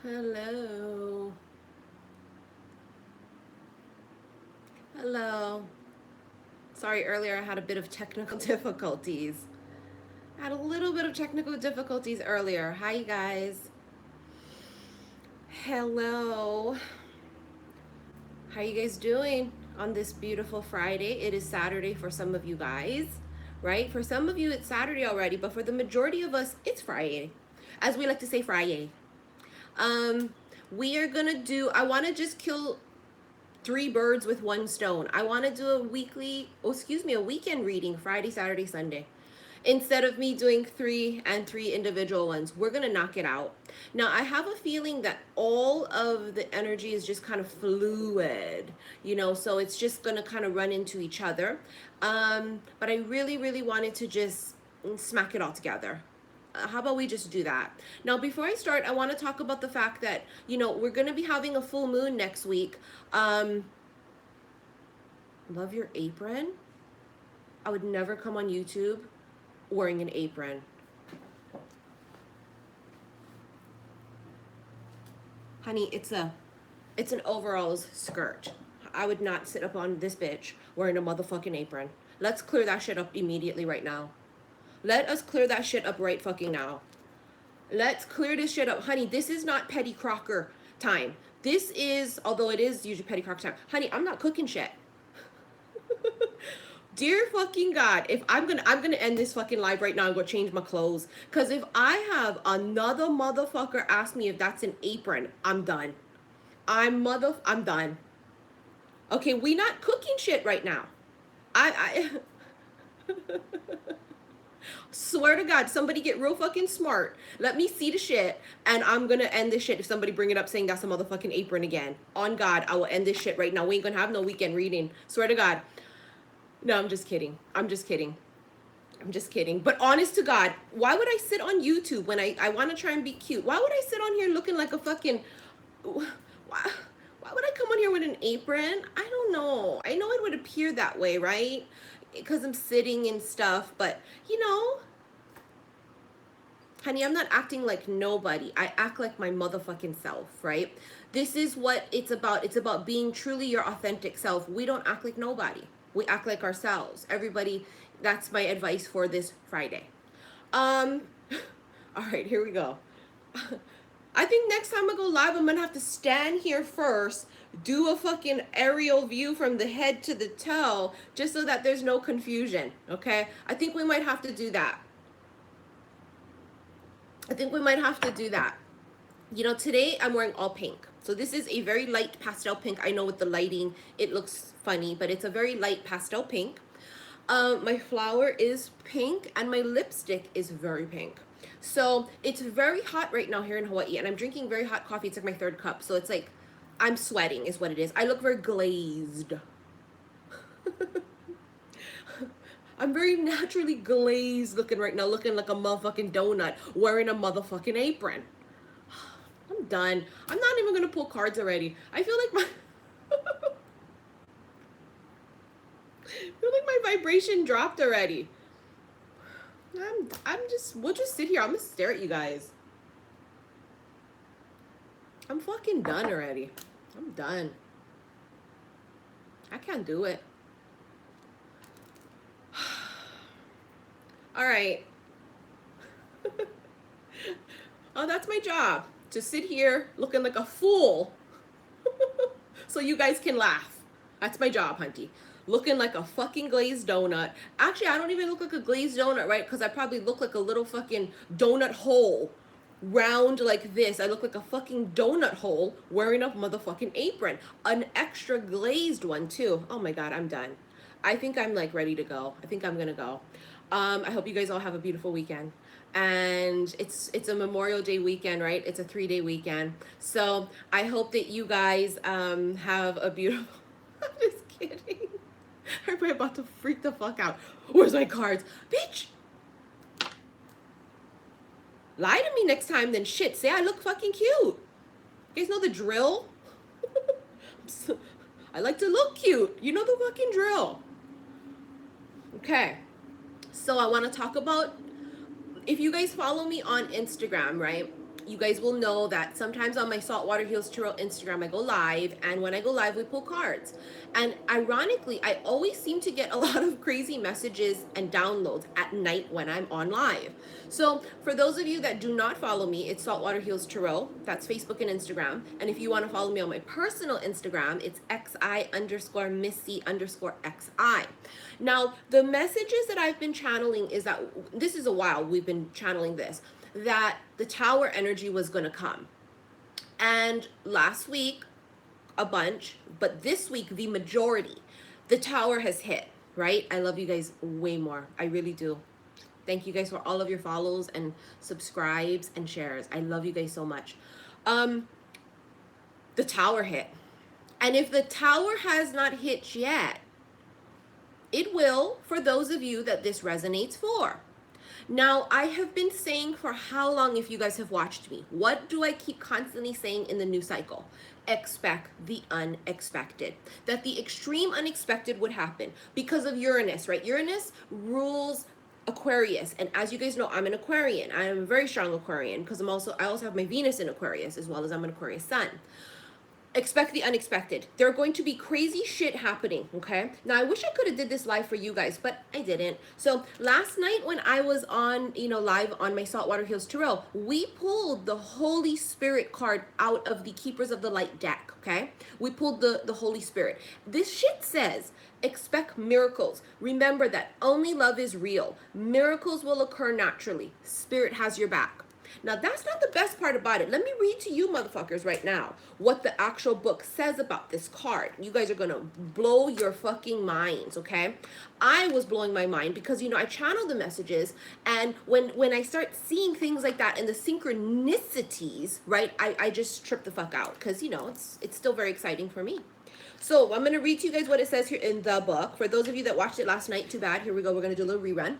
Hello. Hello. Sorry, earlier I had a bit of technical difficulties. I had a little bit of technical difficulties earlier. Hi, you guys. Hello. How you guys doing on this beautiful Friday? It is Saturday for some of you guys, right? For some of you, it's Saturday already, but for the majority of us, it's Friday. As we like to say, Friday. Um, we are gonna do, I wanna just kill three birds with one stone. I want to do a weekend reading Friday, Saturday, Sunday. Instead of me doing three individual ones, we're going to knock it out. Now, I have a feeling that all of the energy is just kind of fluid, so it's just going to kind of run into each other. But I really, really wanted to just smack it all together. How about we just do that? Now, before I start, I want to talk about the fact that, we're going to be having a full moon next week. Love your apron. I would never come on YouTube wearing an apron. Honey, it's an overalls skirt. I would not sit up on this bitch wearing a motherfucking apron. Let's clear that shit up immediately right now. Let us clear that shit up right fucking now. Let's clear this shit up. Honey, this is not Petty Crocker time. This is, although it is usually Petty Crocker time. Honey, I'm not cooking shit. Dear fucking God, if I'm gonna end this fucking live right now and go change my clothes. Cause if I have another motherfucker ask me if that's an apron, I'm done. I'm done. Okay, we not cooking shit right now. I swear to God, somebody get real fucking smart. Let me see the shit, and I'm gonna end this shit if somebody bring it up saying that's a motherfucking apron again. On God, I will end this shit right now. We ain't gonna have no weekend reading. Swear to God. No, I'm just kidding. I'm just kidding. I'm just kidding. But honest to God, why would I sit on YouTube when I want to try and be cute? Why would I sit on here looking like a fucking... Why would I come on here with an apron? I don't know. I know it would appear that way, right? Because I'm sitting and stuff, but honey, I'm not acting like nobody. I act like my motherfucking self, right? This is what it's about. It's about being truly your authentic self. We don't act like nobody. We act like ourselves. Everybody, that's my advice for this Friday. All right, here we go. I think next time I go live, I'm gonna have to stand here first, do a fucking aerial view from the head to the toe, just so that there's no confusion, okay? I think we might have to do that. Today I'm wearing all pink. So this is a very light pastel pink. I know with the lighting, it looks funny, but it's a very light pastel pink. My flower is pink and my lipstick is very pink. So it's very hot right now here in Hawaii, and I'm drinking very hot coffee. It's like my third cup. So it's like I'm sweating is what it is. I look very glazed. I'm very naturally glazed looking right now, looking like a motherfucking donut, wearing a motherfucking apron. I'm done. I'm not even gonna pull cards already. I feel like my vibration dropped already. We'll just sit here. I'm gonna stare at you guys. I'm fucking done already. I'm done. I can't do it. All right. Oh, that's my job. To sit here looking like a fool so you guys can laugh. That's my job, hunty. Looking like a fucking glazed donut. Actually, I don't even look like a glazed donut, right? Because I probably look like a little fucking donut hole. Round like this. I look like a fucking donut hole wearing a motherfucking apron. An extra glazed one, too. Oh my God, I'm done. I think I'm like ready to go. I think I'm gonna go. I hope you guys all have a beautiful weekend. And it's a Memorial Day weekend, right? It's a 3-day weekend. So I hope that you guys have a beautiful... I'm just kidding. Everybody about to freak the fuck out. Where's my cards? Bitch! Lie to me next time, then shit. Say I look fucking cute. You guys know the drill? I like to look cute. You know the fucking drill. Okay. So I want to talk about, if you guys follow me on Instagram, right? You guys will know that sometimes on my Saltwater Heals Tarot Instagram, I go live, and when I go live, we pull cards. And ironically, I always seem to get a lot of crazy messages and downloads at night when I'm on live. So for those of you that do not follow me, it's Saltwater Heals Tarot. That's Facebook and Instagram. And if you want to follow me on my personal Instagram, it's xi_missy_xi. Now, the messages that I've been channeling is that this is a while we've been channeling this, that the tower energy was going to come. And last week, a bunch, but this week, the majority, the tower has hit, right? I love you guys way more. I really do. Thank you guys for all of your follows and subscribes and shares. I love you guys so much. The tower hit. And if the tower has not hit yet, it will for those of you that this resonates for. Now, I have been saying for how long, if you guys have watched me, what do I keep constantly saying in the new cycle? Expect the unexpected. That the extreme unexpected would happen because of Uranus, right? Uranus rules Aquarius, and as you guys know, I'm an Aquarian. I am a very strong Aquarian because I also have my Venus in Aquarius, as well as I'm an Aquarius sun. Expect the unexpected. There are going to be crazy shit happening, okay? Now, I wish I could have did this live for you guys, but I didn't. So last night when I was on, live on my Saltwater Heals Tarot, we pulled the Holy Spirit card out of the Keepers of the Light deck, okay? We pulled the Holy Spirit. This shit says, expect miracles. Remember that only love is real. Miracles will occur naturally. Spirit has your back. Now, that's not the best part about it. Let me read to you motherfuckers right now what the actual book says about this card. You guys are going to blow your fucking minds, okay? I was blowing my mind because, I channel the messages, and when I start seeing things like that and the synchronicities, right, I just trip the fuck out because, it's still very exciting for me. So I'm going to read to you guys what it says here in the book. For those of you that watched it last night, too bad. Here we go. We're going to do a little rerun.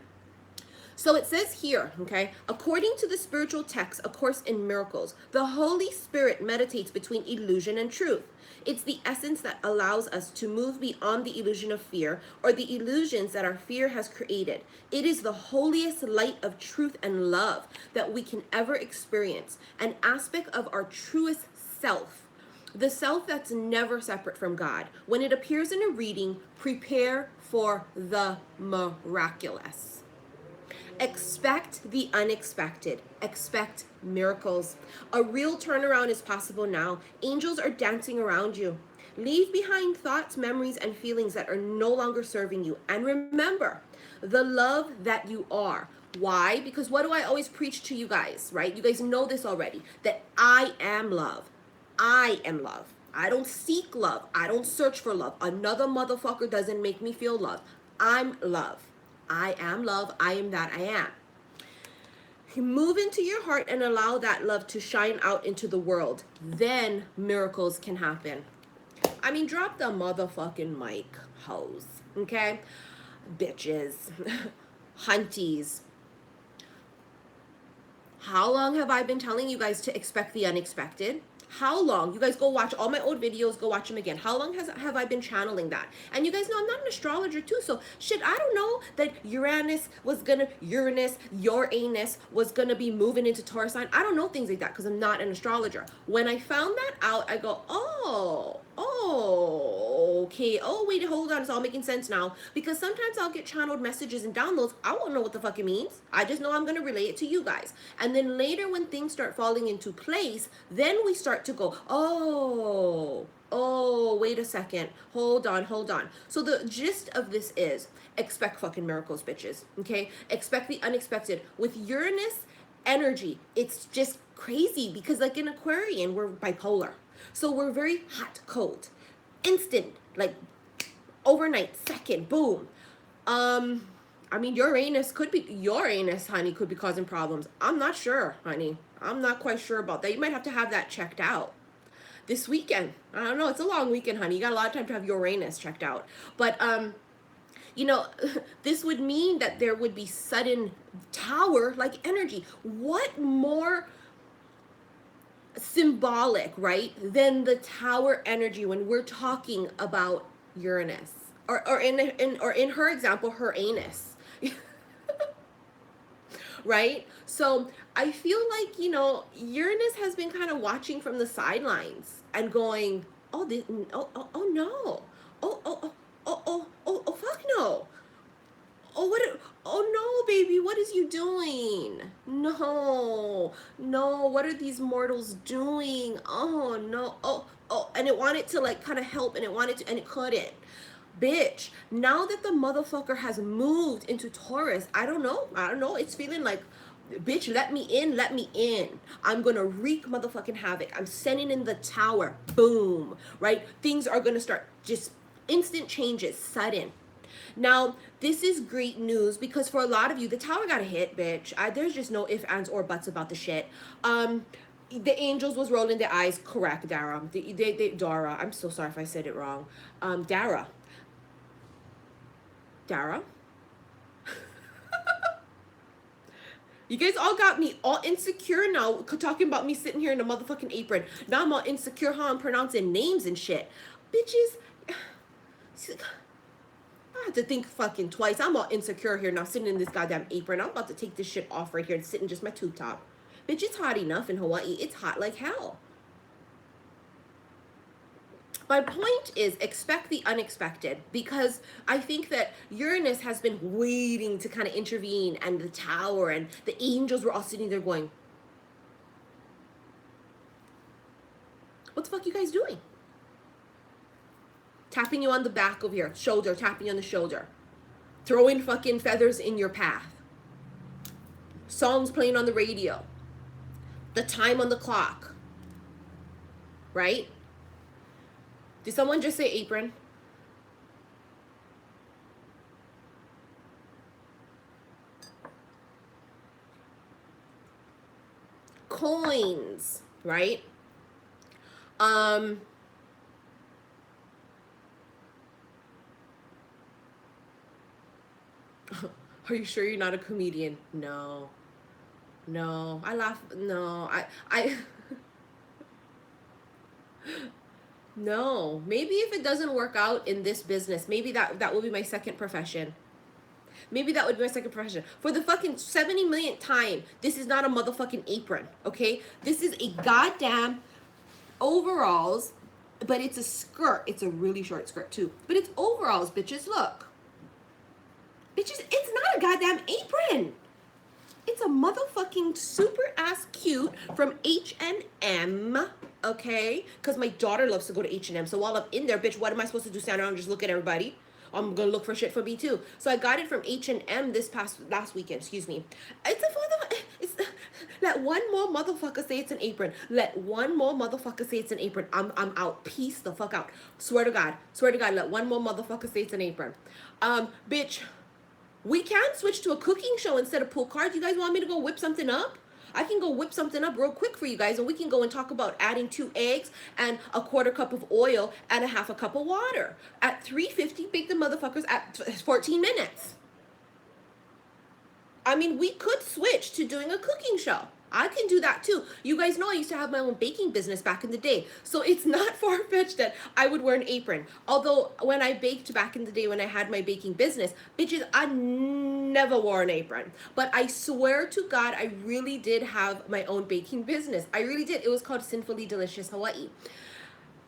So it says here, okay, according to the spiritual text, A Course in Miracles, the Holy Spirit meditates between illusion and truth. It's the essence that allows us to move beyond the illusion of fear or the illusions that our fear has created. It is the holiest light of truth and love that we can ever experience, an aspect of our truest self. The self that's never separate from God. When it appears in a reading, prepare for the miraculous. Expect the unexpected. Expect miracles. A real turnaround is possible now. Angels are dancing around you. Leave behind thoughts, memories, and feelings that are no longer serving you. And remember the love that you are. Why? Because what do I always preach to you guys, right? You guys know this already, that I am love. I am love. I don't seek love. I don't search for love. Another motherfucker doesn't make me feel love. I'm love. I am love. I am that I am. Move into your heart and allow that love to shine out into the world. Then miracles can happen. I mean, drop the motherfucking mic, hoes. Okay? Bitches. Hunties. How long have I been telling you guys to expect the unexpected? How long? You guys go watch all my old videos, go watch them again. How long have I been channeling that? And you guys know I'm not an astrologer too, so shit, I don't know that your anus was gonna be moving into Taurus sign. I don't know things like that because I'm not an astrologer. When I found that out, I go, okay. Oh, wait, hold on. It's all making sense now. Because sometimes I'll get channeled messages and downloads. I won't know what the fuck it means. I just know I'm going to relay it to you guys. And then later when things start falling into place, then we start to go, wait a second. Hold on. So the gist of this is expect fucking miracles, bitches. Okay? Expect the unexpected. With Uranus energy, it's just crazy because like in Aquarian, we're bipolar. So we're very hot, cold, instant, like overnight, second, boom. I mean, Uranus, honey, could be causing problems. I'm not sure, honey. I'm not quite sure about that. You might have to have that checked out this weekend. I don't know. It's a long weekend, honey. You got a lot of time to have Uranus checked out. But, this would mean that there would be sudden tower-like energy. What more symbolic, right, than the tower energy when we're talking about Uranus, or in her example, her anus. right? So I feel like, you know, Uranus has been kind of watching from the sidelines and going, oh, this, oh no. Oh, fuck no. Oh, oh no, baby, what is you doing? No, no, what are these mortals doing? Oh no, and it wanted to like kind of help, and it wanted to, and it couldn't. Bitch, now that the motherfucker has moved into Taurus, I don't know, it's feeling like, bitch, let me in, let me in. I'm gonna wreak motherfucking havoc. I'm sending in the tower, boom, right? Things are gonna start just instant changes, sudden. Now, this is great news because for a lot of you, the tower got a hit, bitch. There's just no ifs, ands, or buts about the shit. The angels was rolling their eyes. Correct, Dara. Dara. I'm so sorry if I said it wrong. Dara. Dara. You guys all got me all insecure now, talking about me sitting here in a motherfucking apron. Now I'm all insecure how I'm pronouncing names and shit. Bitches. I have to think fucking twice. I'm all insecure here now, sitting in this goddamn apron. I'm about to take this shit off right here and sit in just my tube top. Bitch, it's hot enough in Hawaii. It's hot like hell. My point is, expect the unexpected, because I think that Uranus has been waiting to kind of intervene, and the tower and the angels were all sitting there going, what the fuck you guys doing? Tapping you on the back of your shoulder, tapping you on the shoulder, throwing fucking feathers in your path, songs playing on the radio, the time on the clock, right? Did someone just say apron? Coins, right? Are you sure you're not a comedian? No. No. I laugh. No. I No. Maybe if it doesn't work out in this business, maybe that will be my second profession. Maybe that would be my second profession. For the fucking 70 millionth time, this is not a motherfucking apron, okay? This is a goddamn overalls, but it's a skirt. It's a really short skirt too. But it's overalls, bitches. Look. Bitches, it's not a goddamn apron. It's a motherfucking super ass cute from H&M, okay? Because my daughter loves to go to H&M. So while I'm in there, bitch, what am I supposed to do? Stand around and just look at everybody? I'm gonna look for shit for me too. So I got it from H&M last weekend, excuse me. It's let one more motherfucker say it's an apron. Let one more motherfucker say it's an apron. I'm out. Peace the fuck out. Swear to God, let one more motherfucker say it's an apron. Bitch, we can switch to a cooking show instead of pull cards. You guys want me to go whip something up? I can go whip something up real quick for you guys, and we can go and talk about adding 2 eggs and a 1/4 cup of oil and a 1/2 cup of water. At 350, bake the motherfuckers at 14 minutes. I mean, we could switch to doing a cooking show. I can do that too. You guys know I used to have my own baking business back in the day. So it's not far-fetched that I would wear an apron. Although when I baked back in the day when I had my baking business, bitches, I never wore an apron. But I swear to God, I really did have my own baking business. I really did. It was called Sinfully Delicious Hawaii.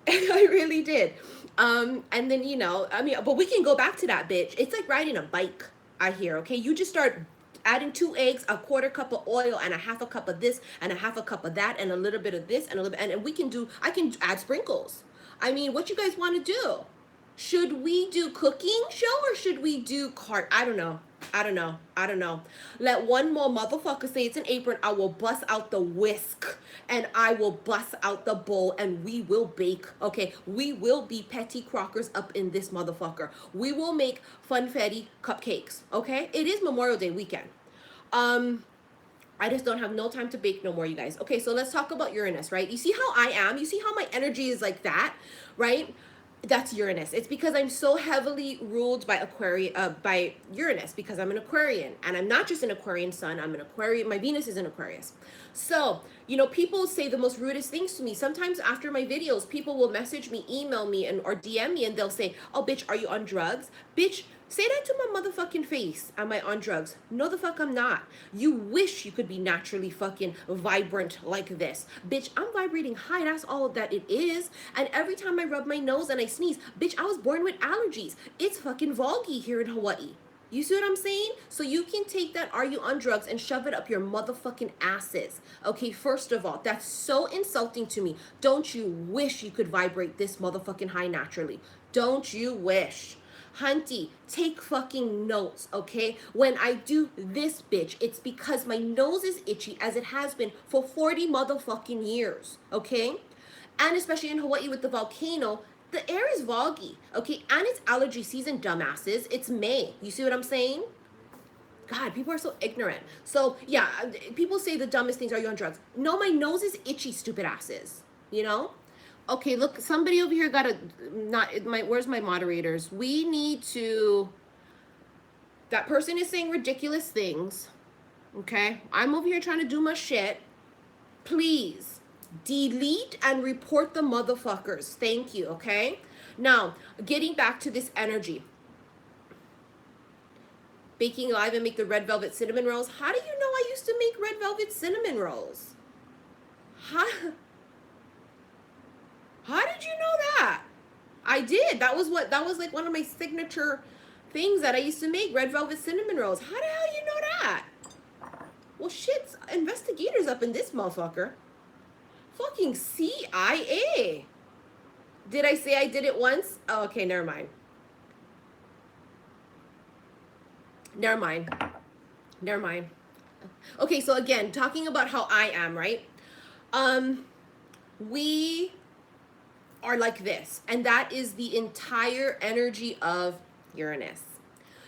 I really did. And then, you know, I mean, but we can go back to that, bitch. It's like riding a bike, I hear, okay? You just start adding 2 eggs, a 1/4 cup of oil, and a 1/2 cup of this, and a 1/2 cup of that, and a little bit of this, and a little bit, and we can do, I can add sprinkles. I mean, what you guys want to do? Should we do cooking show or should we do cart? I don't know. Let one more motherfucker say it's an apron. I will bust out the whisk and I will bust out the bowl and we will bake. Okay, we will be petty crockers up in this motherfucker. We will make funfetti cupcakes. Okay, it is Memorial Day weekend. I just don't have no time to bake no more, you guys. Okay, so let's talk about Uranus, right? You see how I am? You see how my energy is like that, right? That's Uranus. It's because I'm so heavily ruled by by Uranus, because I'm an Aquarian, and I'm not just an Aquarian sun. I'm an Aquarian. My Venus is in Aquarius. So, you know, people say the most rudest things to me. Sometimes after my videos, people will message me, email me, or DM me, and they'll say, "Oh, bitch, are you on drugs? Bitch, Say that to my motherfucking face. Am I on drugs? No, the fuck I'm not. You wish you could be naturally fucking vibrant like this. Bitch, I'm vibrating high. That's all that it is. And every time I rub my nose and I sneeze, bitch, I was born with allergies. It's fucking vulgy here in Hawaii. You see what I'm saying? So you can take that "are you on drugs" and shove it up your motherfucking asses. Okay, first of all, that's so insulting to me. Don't you wish you could vibrate this motherfucking high naturally? Don't you wish? Hunty, take fucking notes, okay? When I do this, bitch, it's because my nose is itchy as it has been for 40 motherfucking years, okay? And especially in Hawaii with the volcano, the air is foggy, okay? And it's allergy season, dumbasses. It's May. You see what I'm saying? God, people are so ignorant. So, yeah, people say the dumbest things, "Are you on drugs?" No, my nose is itchy, stupid asses. You know? Okay, look, somebody over here got a not my where's my moderators? We need to that person is saying ridiculous things. Okay? I'm over here trying to do my shit. Please delete and report the motherfuckers. Thank you, okay? Now, getting back to this energy. Baking live and make the red velvet cinnamon rolls. How do you know I used to make red velvet cinnamon rolls? How did you know that? I did. That was like one of my signature things that I used to make, red velvet cinnamon rolls. How the hell you know that? Well, shit, investigators up in this motherfucker. Fucking CIA. Did I say I did it once? Oh, okay, never mind. Never mind. Never mind. Okay, so again, talking about how I am, right? We are like this, and that is the entire energy of Uranus.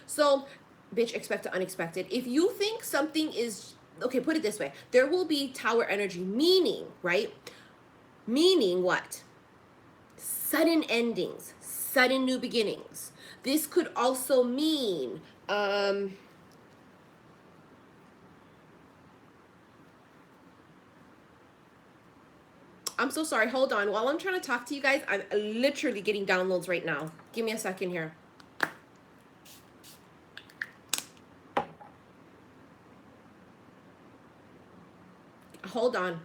So, bitch, expect the unexpected. If you think something is okay, put it this way: there will be tower energy, meaning, right? Meaning what? Sudden endings, sudden new beginnings. This could also mean I'm so sorry. Hold on. While I'm trying to talk to you guys, I'm literally getting downloads right now. Give me a second here. Hold on.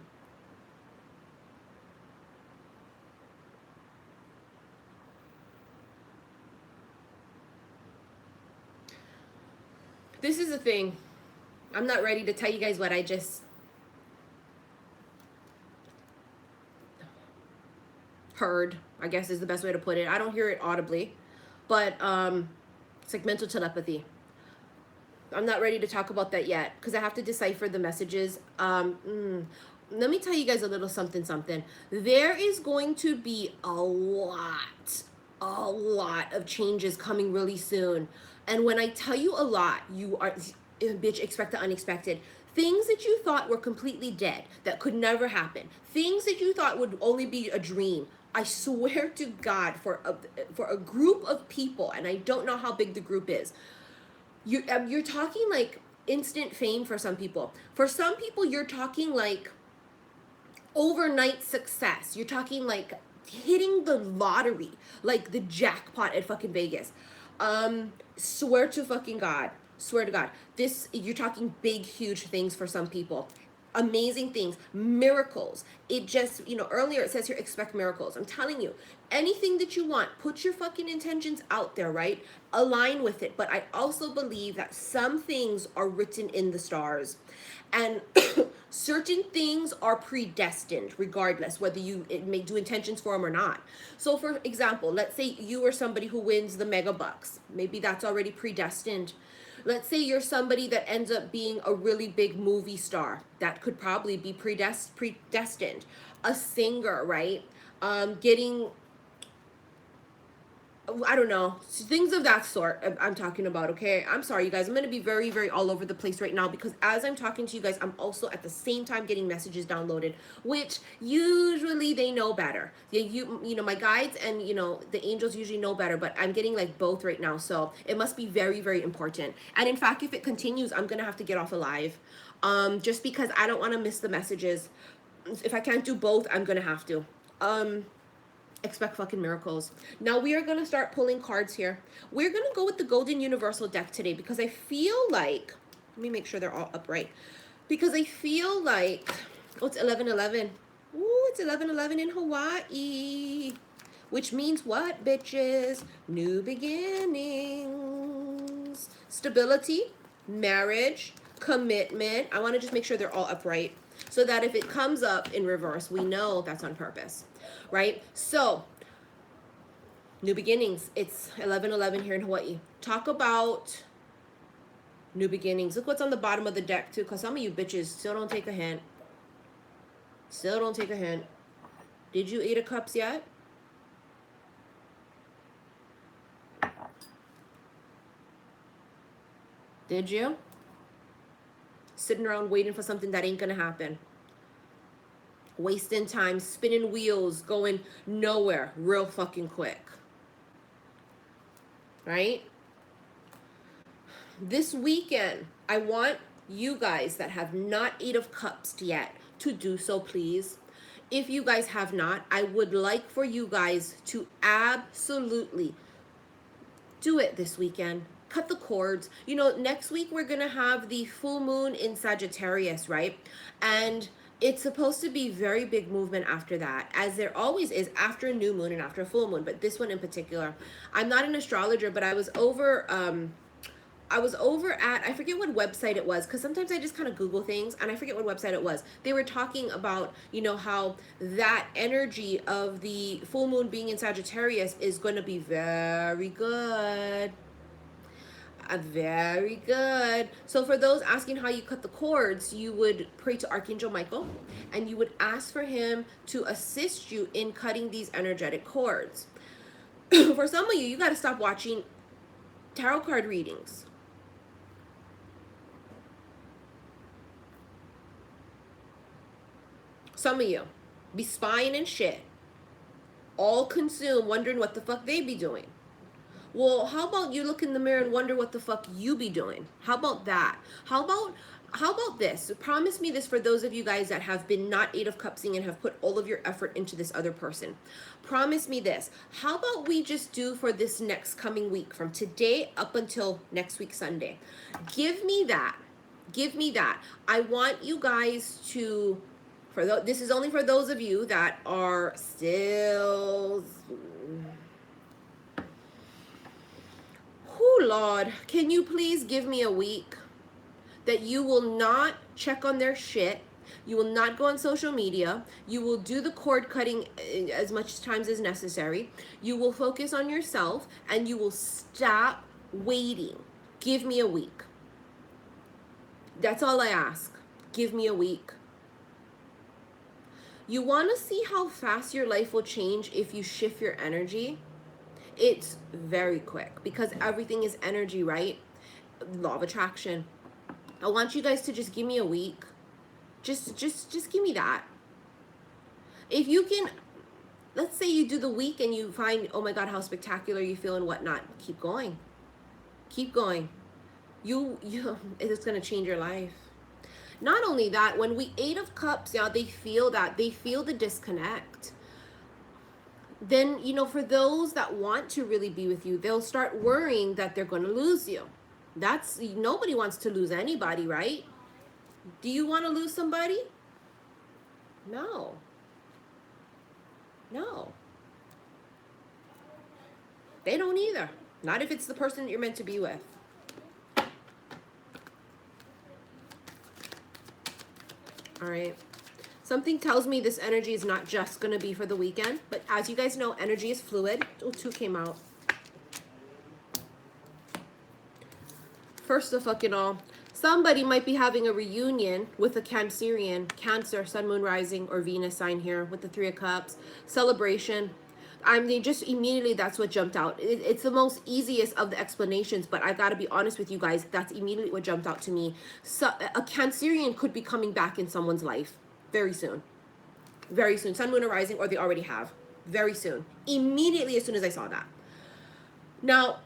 This is the thing. I'm not ready to tell you guys what I just heard, I guess is the best way to put it. I don't hear it audibly, but it's like mental telepathy. I'm not ready to talk about that yet because I have to decipher the messages. Let me tell you guys a little something. There is going to be a lot of changes coming really soon. And when I tell you a lot, you are, bitch, expect the unexpected. Things that you thought were completely dead, that could never happen. Things that you thought would only be a dream. I swear to God, for a group of people, and I don't know how big the group is, you're talking like instant fame for some people. For some people, you're talking like overnight success. You're talking like hitting the lottery, like the jackpot at fucking Vegas. Swear to fucking God. Swear to God. This, you're talking big, huge things for some people. Amazing things, miracles. It just, earlier it says here, expect miracles. I'm telling you, anything that you want, put your fucking intentions out there, right? Align with it. But I also believe that some things are written in the stars, and certain things are predestined regardless whether you may do intentions for them or not. So for example, let's say you are somebody who wins the mega bucks. Maybe that's already predestined. Let's say you're somebody that ends up being a really big movie star. That could probably be predestined. A singer, right? Getting, I don't know, things of that sort I'm talking about, okay? I'm sorry, you guys. I'm going to be very, very all over the place right now because as I'm talking to you guys, I'm also at the same time getting messages downloaded, which usually they know better. My guides and, the angels usually know better, but I'm getting like both right now. So it must be very, very important. And in fact, if it continues, I'm going to have to get off alive just because I don't want to miss the messages. If I can't do both, I'm going to have to. Expect fucking miracles. Now we are going to start pulling cards here. We're going to go with the Golden Universal deck today because I feel like, let me make sure they're all upright. Because I feel like, oh, it's 11:11. Ooh, it's 11:11 in Hawaii. Which means what, bitches? New beginnings. Stability, marriage, commitment. I want to just make sure they're all upright so that if it comes up in reverse, we know that's on purpose, right? So, new beginnings. It's 11:11 here in Hawaii. Talk about new beginnings. Look what's on the bottom of the deck, too, because some of you bitches still don't take a hint. Still don't take a hint. Did you 8 of Cups yet? Did you? Sitting around waiting for something that ain't gonna happen. Wasting time, spinning wheels, going nowhere real fucking quick. Right? This weekend, I want you guys that have not 8 of Cups yet to do so, please. If you guys have not, I would like for you guys to absolutely do it this weekend. Cut the cords. You know, next week we're going to have the full moon in Sagittarius, right? And it's supposed to be very big movement after that, as there always is after a new moon and after a full moon, but this one in particular. I'm not an astrologer, but I was over at, I forget what website it was, because sometimes I just kind of Google things, and I forget what website it was. They were talking about, you know, how that energy of the full moon being in Sagittarius is going to be very good. Very good. So for those asking how you cut the cords, you would pray to Archangel Michael, and you would ask for him to assist you in cutting these energetic cords. For some of you, you got to stop watching tarot card readings. Some of you be spying and shit, all consumed, wondering what the fuck they be doing. Well, how about you look in the mirror and wonder what the fuck you be doing? How about that? How about this? Promise me this for those of you guys that have been not 8 of Cupsing and have put all of your effort into this other person. Promise me this. How about we just do for this next coming week, from today up until next week Sunday? Give me that. Give me that. I want you guys to, this is only for those of you that are still... Oh, Lord, can you please give me a week that you will not check on their shit, you will not go on social media, you will do the cord cutting as much times as necessary, you will focus on yourself, and you will stop waiting. Give me a week. That's all I ask. Give me a week. You want to see how fast your life will change if you shift your energy? It's very quick, because everything is energy, right? Law of attraction. I want you guys to just give me a week. Just give me that. If you can, let's say you do the week and you find, oh my God, how spectacular you feel and whatnot. Keep going. Keep going. It's going to change your life. Not only that, when we 8 of Cups, yeah, they feel that. They feel the disconnect. Then, you know, for those that want to really be with you, they'll start worrying that they're going to lose you. Nobody wants to lose anybody, right? Do you want to lose somebody? No. No. They don't either. Not if it's the person that you're meant to be with. All right. Something tells me this energy is not just going to be for the weekend, but as you guys know, energy is fluid. Oh, 2 came out. First of fucking all, somebody might be having a reunion with a Cancerian, Cancer, Sun, Moon, Rising, or Venus sign here with the 3 of Cups. Celebration. I mean, just immediately that's what jumped out. It's the most easiest of the explanations, but I got to be honest with you guys. That's immediately what jumped out to me. So, a Cancerian could be coming back in someone's life. Very soon. Very soon. Sun, Moon, or Rising, or they already have. Very soon. Immediately as soon as I saw that. Now,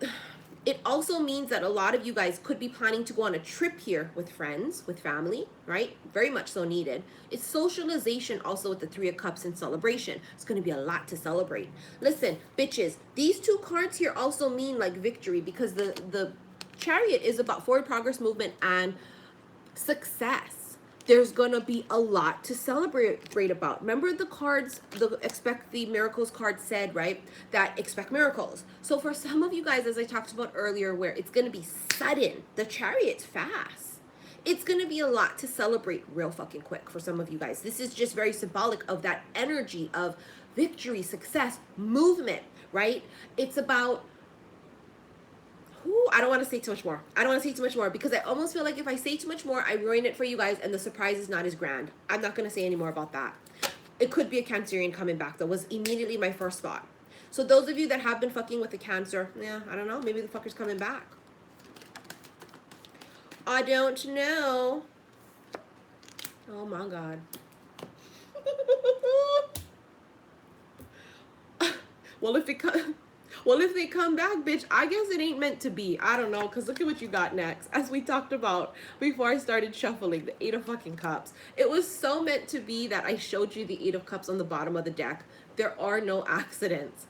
It also means that a lot of you guys could be planning to go on a trip here with friends, with family, right? Very much so needed. It's socialization also with the Three of Cups and celebration. It's going to be a lot to celebrate. Listen, bitches, these two cards here also mean like victory, because the Chariot is about forward progress, movement, and success. There's gonna be a lot to celebrate about. Remember the cards, the expect the miracles card said, right? That expect miracles. So for some of you guys, as I talked about earlier, where it's gonna be sudden, the Chariot's fast. It's gonna be a lot to celebrate real fucking quick for some of you guys. This is just very symbolic of that energy of victory, success, movement, right? It's about, I don't want to say too much more. I don't want to say too much more, because I almost feel like if I say too much more, I ruin it for you guys and the surprise is not as grand. I'm not going to say any more about that. It could be a Cancerian coming back. That was immediately my first thought. So those of you that have been fucking with the Cancer, yeah, I don't know. Maybe the fucker's coming back. I don't know. Oh my God. Well, if they come back, bitch, I guess it ain't meant to be. I don't know, because look at what you got next. As we talked about before I started shuffling, the Eight of fucking Cups. It was so meant to be that I showed you the Eight of Cups on the bottom of the deck. There are no accidents.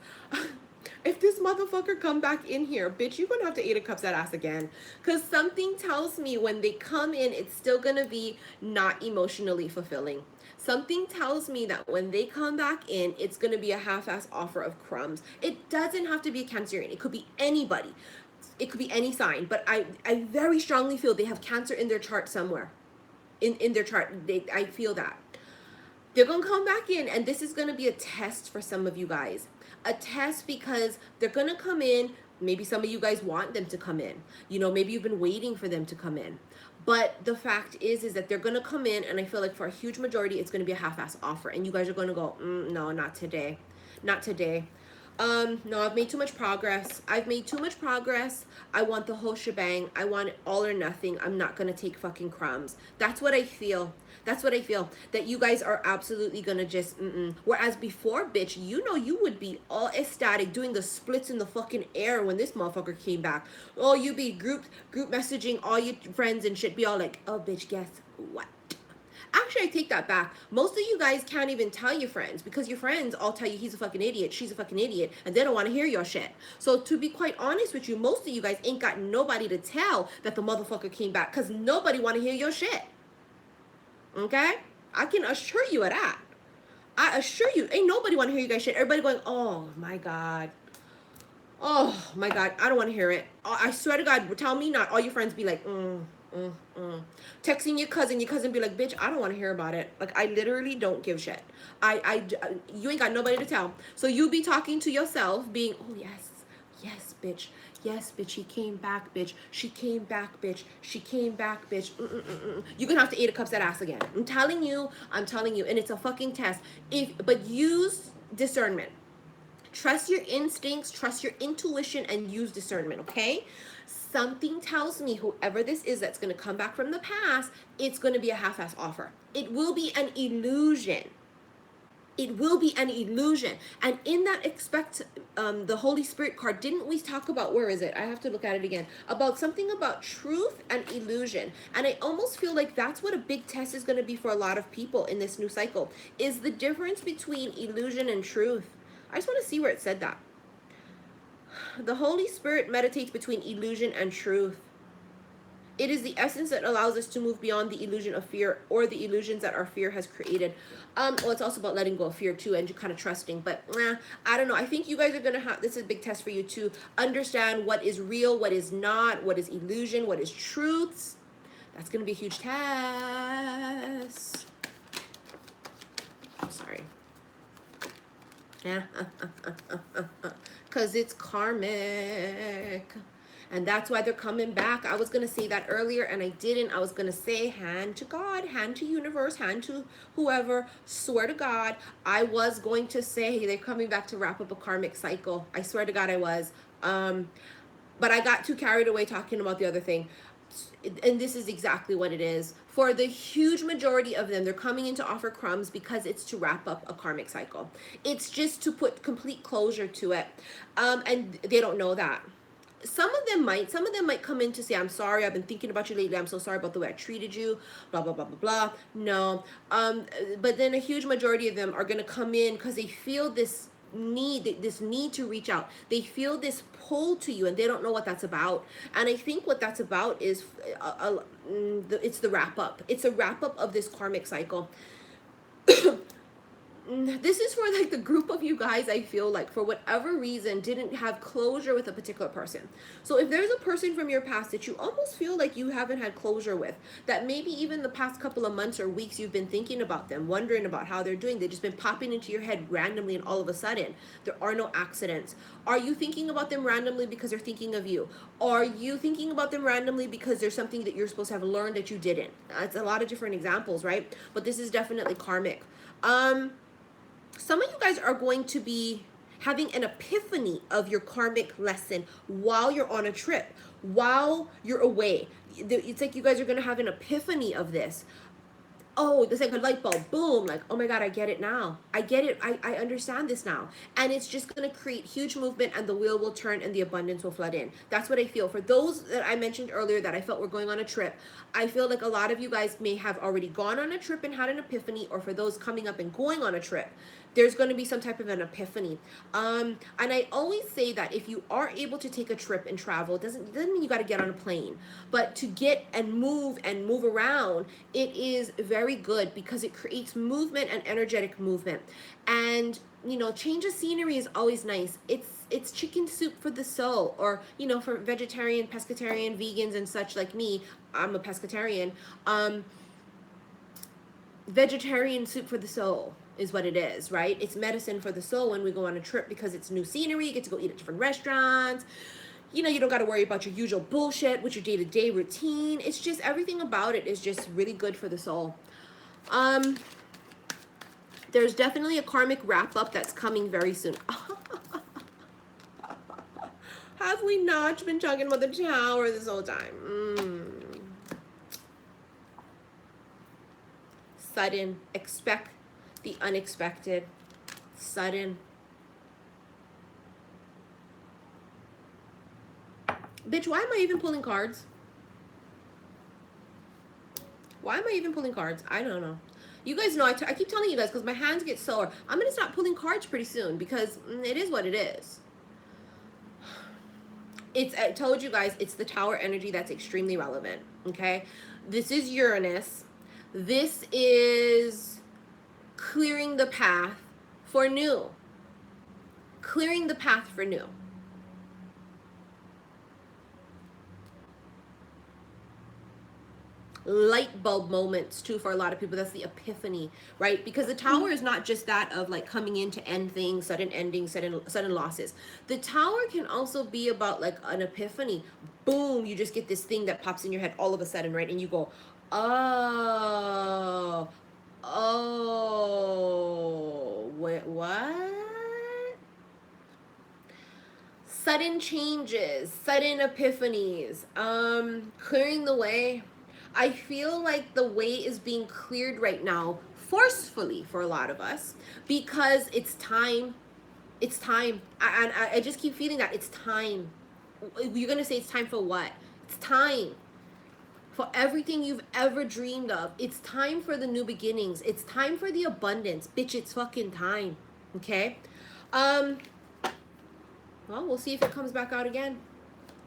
If this motherfucker come back in here, bitch, you're gonna have to Eight of Cups that ass again. Because something tells me when they come in, it's still gonna be not emotionally fulfilling. Something tells me that when they come back in, it's going to be a half-ass offer of crumbs. It doesn't have to be a Cancerian. It could be anybody. It could be any sign. But I very strongly feel they have Cancer in their chart somewhere. In their chart. I feel that. They're going to come back in, and this is going to be a test for some of you guys. A test because they're going to come in. Maybe some of you guys want them to come in. You know, maybe you've been waiting for them to come in. But the fact is that they're going to come in, and I feel like for a huge majority, it's going to be a half-ass offer. And you guys are going to go, no, not today. Not today. No, I've made too much progress. I've made too much progress. I want the whole shebang. I want it all or nothing. I'm not going to take fucking crumbs. That's what I feel. That's what I feel. That you guys are absolutely going to just, Whereas before, bitch, you know you would be all ecstatic doing the splits in the fucking air when this motherfucker came back. Oh, you be group messaging all your friends and shit. Be all like, oh, bitch, guess what? Actually, I take that back. Most of you guys can't even tell your friends, because your friends all tell you he's a fucking idiot, she's a fucking idiot, and they don't want to hear your shit. So to be quite honest with you, most of you guys ain't got nobody to tell that the motherfucker came back, because nobody want to hear your shit. Okay? I can assure you of that. I assure you, ain't nobody want to hear you guys shit. Everybody going, oh my God. Oh my God, I don't want to hear it. I swear to God, tell me not. All your friends be like, texting your cousin be like, bitch, I don't want to hear about it. Like, I literally don't give shit. You ain't got nobody to tell. So you be talking to yourself, being, oh yes, bitch. Yes, bitch, he came back, bitch. She came back, bitch. She came back, bitch. You're gonna have to Eight of Cups that ass again. I'm telling you, and it's a fucking test. But use discernment. Trust your instincts, trust your intuition, and use discernment, okay? Something tells me whoever this is that's going to come back from the past, it's going to be a half-ass offer. It will be an illusion. It will be an illusion. And in that expect the Holy Spirit card, didn't we talk about, where is it? I have to look at it again. About something about truth and illusion. And I almost feel like that's what a big test is going to be for a lot of people in this new cycle, is the difference between illusion and truth. I just want to see where it said that. The Holy Spirit meditates between illusion and truth. It is the essence that allows us to move beyond the illusion of fear, or the illusions that our fear has created. Well, it's also about letting go of fear too, and kind of trusting. But I don't know. I think you guys are going to have, this is a big test for you to understand what is real, what is not, what is illusion, what is truths. That's going to be a huge test. I'm sorry. Yeah, because it's karmic. And that's why they're coming back. I was going to say that earlier, and I didn't. I was going to say hand to God, hand to universe, hand to whoever. Swear to God, I was going to say they're coming back to wrap up a karmic cycle. I swear to God I was. But I got too carried away talking about the other thing. And this is exactly what it is. For the huge majority of them, they're coming in to offer crumbs because it's to wrap up a karmic cycle. It's just to put complete closure to it. And they don't know that. some of them might come in to say, I'm sorry, I've been thinking about you lately, I'm so sorry about the way I treated you, blah blah blah blah blah. No, but then a huge majority of them are going to come in because they feel this need to reach out. They feel this pull to you, and they don't know what that's about. And I think what that's about is it's the wrap up. It's a wrap up of this karmic cycle. This is for like the group of you guys, I feel like, for whatever reason, didn't have closure with a particular person. So if there's a person from your past that you almost feel like you haven't had closure with, that maybe even the past couple of months or weeks you've been thinking about them, wondering about how they're doing, they've just been popping into your head randomly, and all of a sudden there are no accidents. Are you thinking about them randomly because they're thinking of you? Are you thinking about them randomly because there's something that you're supposed to have learned that you didn't? It's a lot of different examples, right? But this is definitely karmic. Some of you guys are going to be having an epiphany of your karmic lesson while you're on a trip, while you're away. It's like you guys are going to have an epiphany of this. Oh, it's like a light bulb, boom, like, oh my God, I get it now. I get it. I understand this now. And it's just going to create huge movement, and the wheel will turn and the abundance will flood in. That's what I feel. For those that I mentioned earlier that I felt were going on a trip, I feel like a lot of you guys may have already gone on a trip and had an epiphany, or for those coming up and going on a trip, there's going to be some type of an epiphany. And I always say that if you are able to take a trip and travel, it doesn't mean you got to get on a plane, but to get and move around, it is very good because it creates movement and energetic movement. And you know, change of scenery is always nice. It's chicken soup for the soul. Or, you know, for vegetarian, pescatarian, vegans and such like me, I'm a pescatarian. Vegetarian soup for the soul is what it is, right? It's medicine for the soul when we go on a trip, because it's new scenery. You get to go eat at different restaurants. You know, you don't got to worry about your usual bullshit with your day-to-day routine. It's just, everything about it is just really good for the soul. There's definitely a karmic wrap-up that's coming very soon. Have we not been talking about the Tower this whole time? Sudden. Expect the unexpected. Sudden. Bitch, why am I even pulling cards? Why am I even pulling cards? I don't know. You guys know, I keep telling you guys, because my hands get sore. I'm going to stop pulling cards pretty soon, because it is what it is. I told you guys, it's the Tower energy that's extremely relevant, okay? This is Uranus. This is clearing the path for new. Clearing the path for new. Light bulb moments too for a lot of people. That's the epiphany, right? Because the Tower is not just that of like coming in to end things, sudden endings, sudden losses. The Tower can also be about like an epiphany. Boom, you just get this thing that pops in your head all of a sudden, right? And you go, oh, wait, what? Sudden changes, sudden epiphanies, clearing the way. I feel like the way is being cleared right now, forcefully for a lot of us, because it's time. It's time. I just keep feeling that it's time. You're going to say it's time for what? It's time for everything you've ever dreamed of. It's time for the new beginnings. It's time for the abundance. Bitch, it's fucking time. Okay? Well, we'll see if it comes back out again.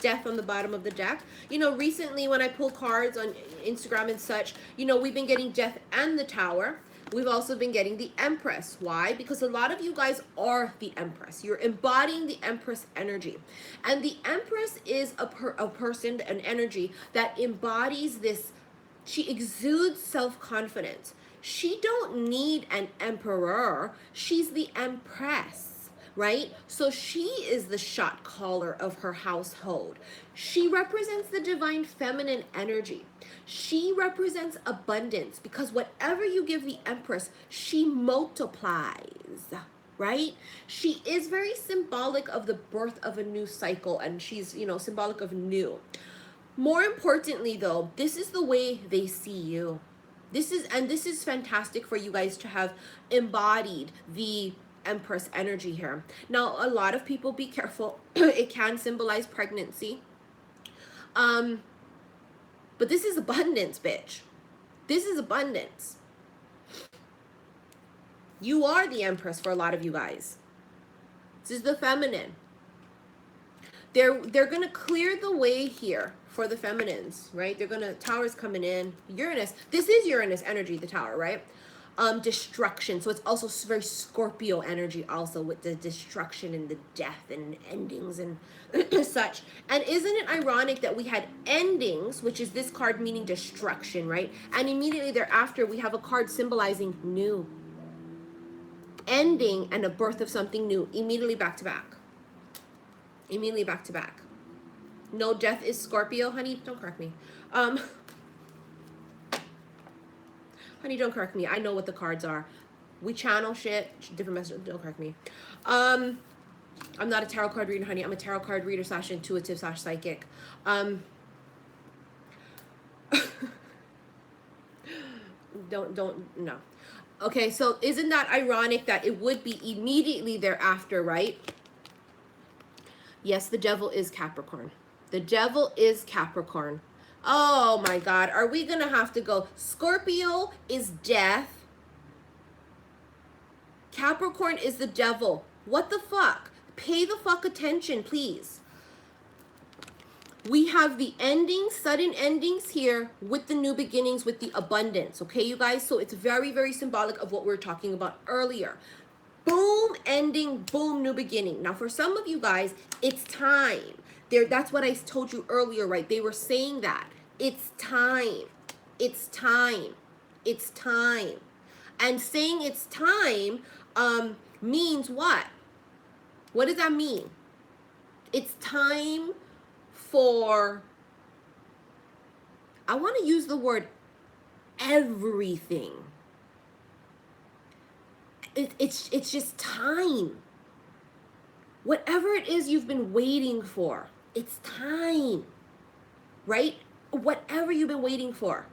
Death on the bottom of the deck. You know, recently when I pull cards on Instagram and such, you know, we've been getting Death and the Tower. We've also been getting the Empress. Why? Because a lot of you guys are the Empress. You're embodying the Empress energy. And the Empress is a person, an energy that embodies this. She exudes self-confidence. She don't need an emperor. She's the Empress. Right? So she is the shot caller of her household. She represents the divine feminine energy. She represents abundance, because whatever you give the Empress, she multiplies, right? She is very symbolic of the birth of a new cycle, and she's, you know, symbolic of new. More importantly though, this is the way they see you. This is fantastic for you guys to have embodied the Empress energy here. Now, a lot of people be careful. It can symbolize pregnancy. But this is abundance, bitch. This is abundance. You are the Empress for a lot of you guys. This is the feminine. They're going to clear the way here for the feminines, right? They're going to, Tower's coming in. Uranus, this is Uranus energy, the Tower, right? Destruction. So it's also very Scorpio energy also, with the destruction and the death and endings and such. And isn't it ironic that we had endings, which is this card meaning destruction, right? And immediately thereafter, we have a card symbolizing new. Ending and a birth of something new, immediately back to back. Immediately back to back. No death is Scorpio, honey. Don't correct me. Honey, don't correct me. I know what the cards are. We channel shit. Different messages. Don't correct me. I'm not a tarot card reader, honey. I'm a tarot card reader / intuitive / psychic. No. Okay, so isn't that ironic that it would be immediately thereafter, right? Yes, the devil is Capricorn. The devil is Capricorn. Oh my God, are we gonna have to go? Scorpio is death. Capricorn is the devil. What the fuck? Pay the fuck attention, please. We have the endings, sudden endings here with the new beginnings, with the abundance. Okay, you guys? So it's very, very symbolic of what we were talking about earlier. Boom, ending, boom, new beginning. Now, for some of you guys, it's time. That's what I told you earlier, right? They were saying that. It's time. It's time. It's time. And saying it's time means what? What does that mean? It's time for, I want to use the word everything. It's just time. Whatever it is you've been waiting for, it's time, right? Whatever you've been waiting for.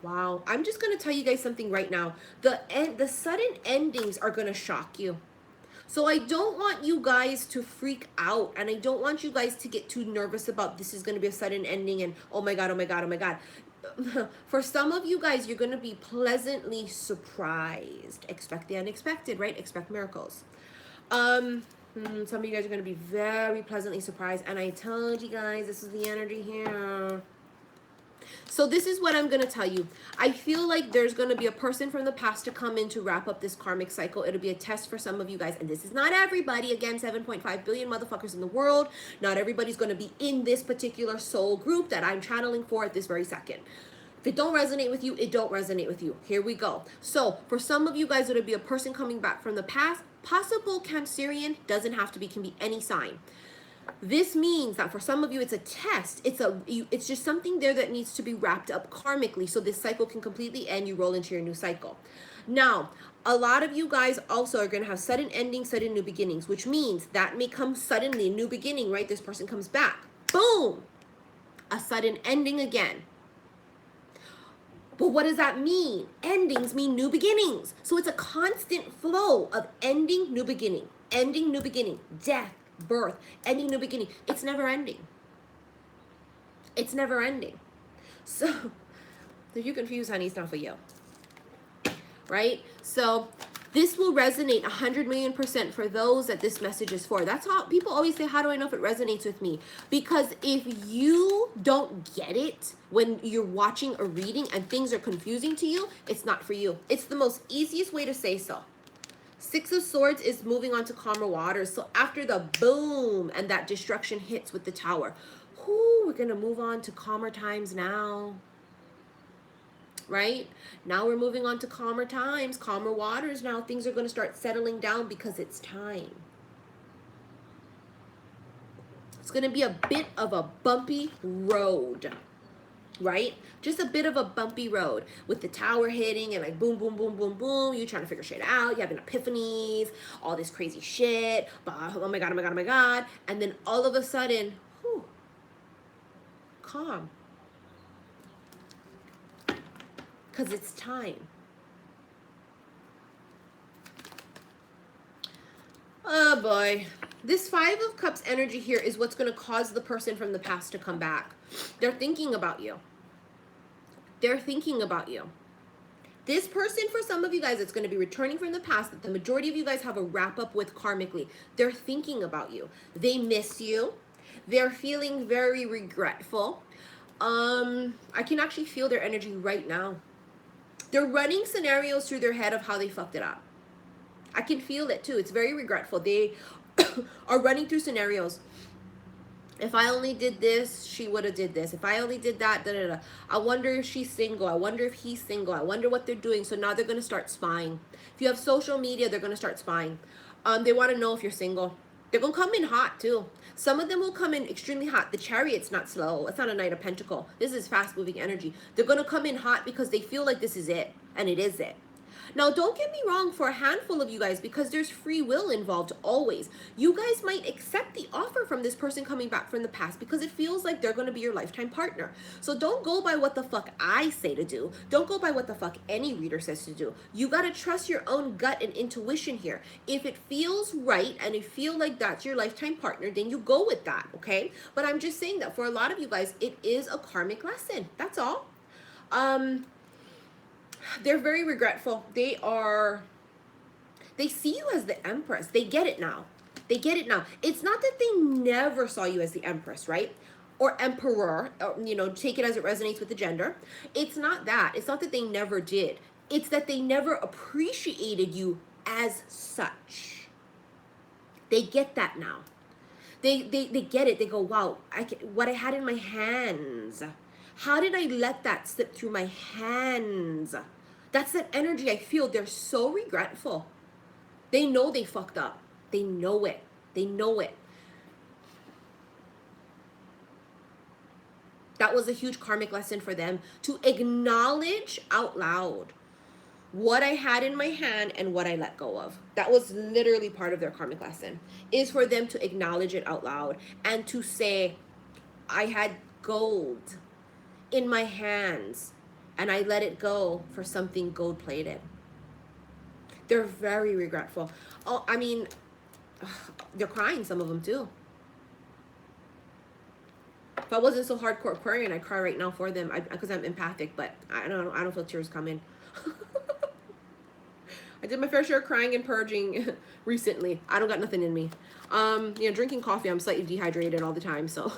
Wow, I'm just going to tell you guys something right now. The sudden endings are going to shock you. So I don't want you guys to freak out, and I don't want you guys to get too nervous about this is going to be a sudden ending and oh my God, oh my God, oh my God. For some of you guys, you're going to be pleasantly surprised. Expect the unexpected, right? Expect miracles. Some of you guys are going to be very pleasantly surprised, and I told you guys this is the energy here. So this is what I'm going to tell you. I feel like there's going to be a person from the past to come in to wrap up this karmic cycle. It'll be a test for some of you guys. And this is not everybody. Again, 7.5 billion motherfuckers in the world. Not everybody's going to be in this particular soul group that I'm channeling for at this very second. If it don't resonate with you, it don't resonate with you. Here we go. So for some of you guys, it'll be a person coming back from the past. Possible Cancerian, doesn't have to be, can be any sign. This means that for some of you, it's a test. It's just something there that needs to be wrapped up karmically so this cycle can completely end. You roll into your new cycle. Now, a lot of you guys also are going to have sudden endings, sudden new beginnings, which means that may come suddenly, new beginning, right? This person comes back. Boom! A sudden ending again. But what does that mean? Endings mean new beginnings. So it's a constant flow of ending, new beginning, death, birth, ending, new beginning. It's never ending. It's never ending. So if you're confused, honey, it's not for you. Right? So this will resonate 100 million % for those that this message is for. That's how people always say, how do I know if it resonates with me? Because if you don't get it when you're watching a reading and things are confusing to you, it's not for you. It's the most easiest way to say so. Six of Swords is moving on to calmer waters. So after the boom and that destruction hits with the Tower, we're going to move on to calmer times now. Right? Now we're moving on to calmer times, calmer waters. Now things are going to start settling down because it's time. It's going to be a bit of a bumpy road. Right? Just a bit of a bumpy road with the Tower hitting and like boom, boom, boom, boom, boom. You trying to figure shit out. You having epiphanies, all this crazy shit. Oh my God, oh my God, oh my God. And then all of a sudden, calm. Because it's time. Oh boy. This Five of Cups energy here is what's going to cause the person from the past to come back. They're thinking about you. They're thinking about you. This person, for some of you guys, it's going to be returning from the past that the majority of you guys have a wrap up with karmically. They're thinking about you. They miss you. They're feeling very regretful. I can actually feel their energy right now. They're running scenarios through their head of how they fucked it up. I can feel it too. It's very regretful. They are running through scenarios. If I only did this, she would have did this. If I only did that, da da da. I wonder if she's single. I wonder if he's single. I wonder what they're doing. So now they're going to start spying. If you have social media, they're going to start spying. They want to know if you're single. They're going to come in hot too. Some of them will come in extremely hot. The Chariot's not slow. It's not a Knight of Pentacle. This is fast moving energy. They're going to come in hot because they feel like this is it. And it is it. Now, don't get me wrong, for a handful of you guys, because there's free will involved always, you guys might accept the offer from this person coming back from the past because it feels like they're going to be your lifetime partner. So don't go by what the fuck I say to do. Don't go by what the fuck any reader says to do. You got to trust your own gut and intuition here. If it feels right and you feel like that's your lifetime partner, then you go with that, okay? But I'm just saying that for a lot of you guys, it is a karmic lesson. That's all. They're very regretful. They see you as the Empress. They get it now. They get it now. It's not that they never saw you as the Empress, right? Or Emperor, or, you know, take it as it resonates with the gender. It's not that. It's not that they never did. It's that they never appreciated you as such. They get that now. They get it. They go, wow, what I had in my hands. How did I let that slip through my hands? That's that energy I feel. They're so regretful. They know they fucked up. They know it. They know it. That was a huge karmic lesson for them to acknowledge out loud what I had in my hand and what I let go of. That was literally part of their karmic lesson, is for them to acknowledge it out loud and to say, I had gold in my hands and I let it go for something gold-plated. They're very regretful. Oh, I mean, they're crying, some of them too. If I wasn't so hardcore Aquarian, I'd cry right now for them because I'm empathic, but I don't feel tears coming. I did my fair share of crying and purging recently. I don't got nothing in me. You know, drinking coffee, I'm slightly dehydrated all the time, so.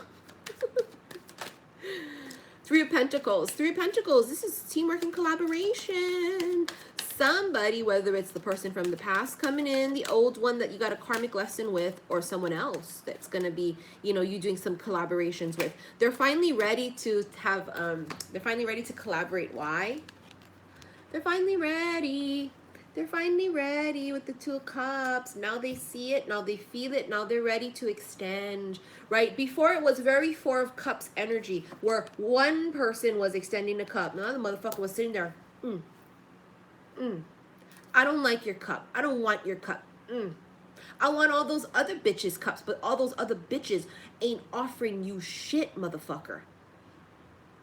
Three of Pentacles. Three of Pentacles. This is teamwork and collaboration. Somebody, whether it's the person from the past coming in, the old one that you got a karmic lesson with, or someone else that's going to be, you know, you doing some collaborations with. They're finally ready to have, they're finally ready to collaborate. Why? They're finally ready. They're finally ready with the Two of Cups. Now they see it. Now they feel it. Now they're ready to extend, right? Before it was very Four of Cups energy where one person was extending a cup. Now the motherfucker was sitting there. I don't like your cup. I don't want your cup. I want all those other bitches' cups, but all those other bitches ain't offering you shit, motherfucker.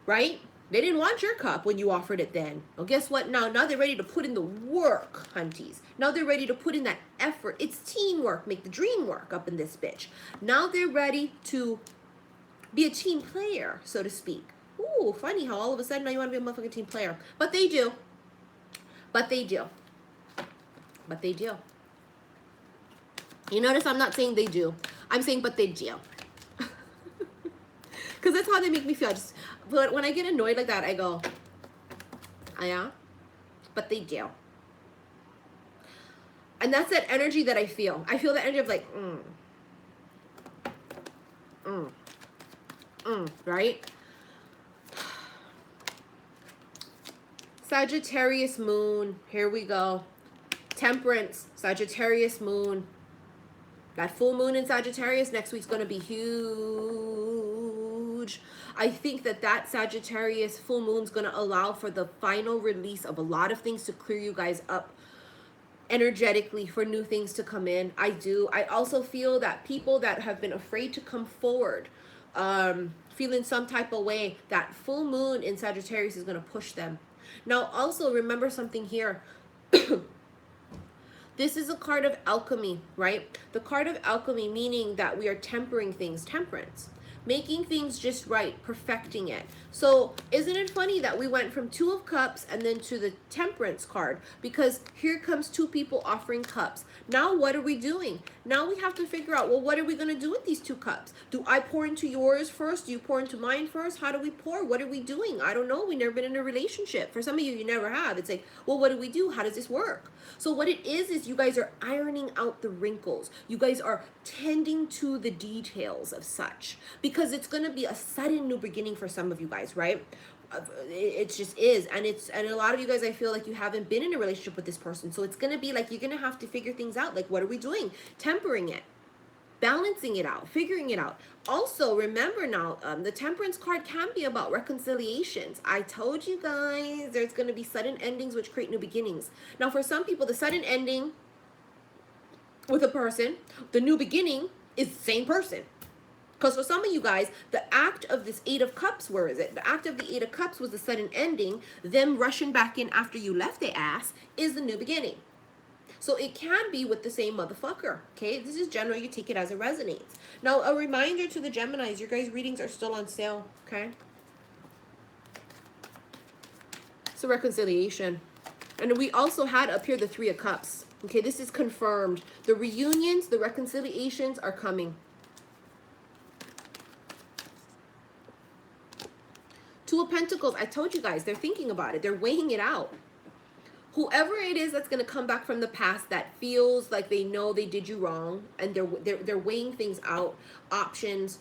Right? They didn't want your cup when you offered it then. Well, guess what? Now they're ready to put in the work, hunties. Now they're ready to put in that effort. It's teamwork. Make the dream work up in this bitch. Now they're ready to be a team player, so to speak. Ooh, funny how all of a sudden now you want to be a motherfucking team player. But they do. But they do. But they do. You notice I'm not saying they do. I'm saying but they do. Because that's how they make me feel. But when I get annoyed like that, I go, oh, yeah? But they do. And that's that energy that I feel. I feel that energy of like, right? Sagittarius moon. Here we go. Temperance. Sagittarius moon. That full moon in Sagittarius next week's going to be huge. I think that Sagittarius full moon's going to allow for the final release of a lot of things to clear you guys up energetically for new things to come in. I do. I also feel that people that have been afraid to come forward, feeling some type of way, that full moon in Sagittarius is going to push them. Now, also remember something here. This is a card of alchemy, right? The card of alchemy meaning that we are tempering things, temperance. Making things just right, perfecting it. So isn't it funny that we went from 2 of Cups and then to the Temperance card? Because here comes 2 people offering cups. Now what are we doing? Now we have to figure out, well, what are we going to do with these 2 cups? Do I pour into yours first? Do you pour into mine first? How do we pour? What are we doing? I don't know. We've never been in a relationship. For some of you, you never have. It's like, well, what do we do? How does this work? So what it is you guys are ironing out the wrinkles. You guys are tending to the details of such. Because it's going to be a sudden new beginning for some of you guys, right? It just is. And a lot of you guys, I feel like you haven't been in a relationship with this person. So it's going to be like, you're going to have to figure things out. Like, what are we doing? Tempering it. Balancing it out, figuring it out. Also, remember now, the Temperance card can be about reconciliations. I told you guys, there's going to be sudden endings which create new beginnings. Now, for some people, the sudden ending with a person, the new beginning is the same person. Because for some of you guys, the act of this 8 of Cups, where is it? The act of the 8 of Cups was the sudden ending. Them rushing back in after you left their ass is the new beginning. So it can be with the same motherfucker, okay? This is general. You take it as it resonates. Now, a reminder to the Geminis, your guys' readings are still on sale, okay? It's a reconciliation. And we also had up here the 3 of Cups. Okay, this is confirmed. The reunions, the reconciliations are coming. 2 of Pentacles, I told you guys, they're thinking about it. They're weighing it out. Whoever it is that's going to come back from the past that feels like they know they did you wrong and they're weighing things out, options.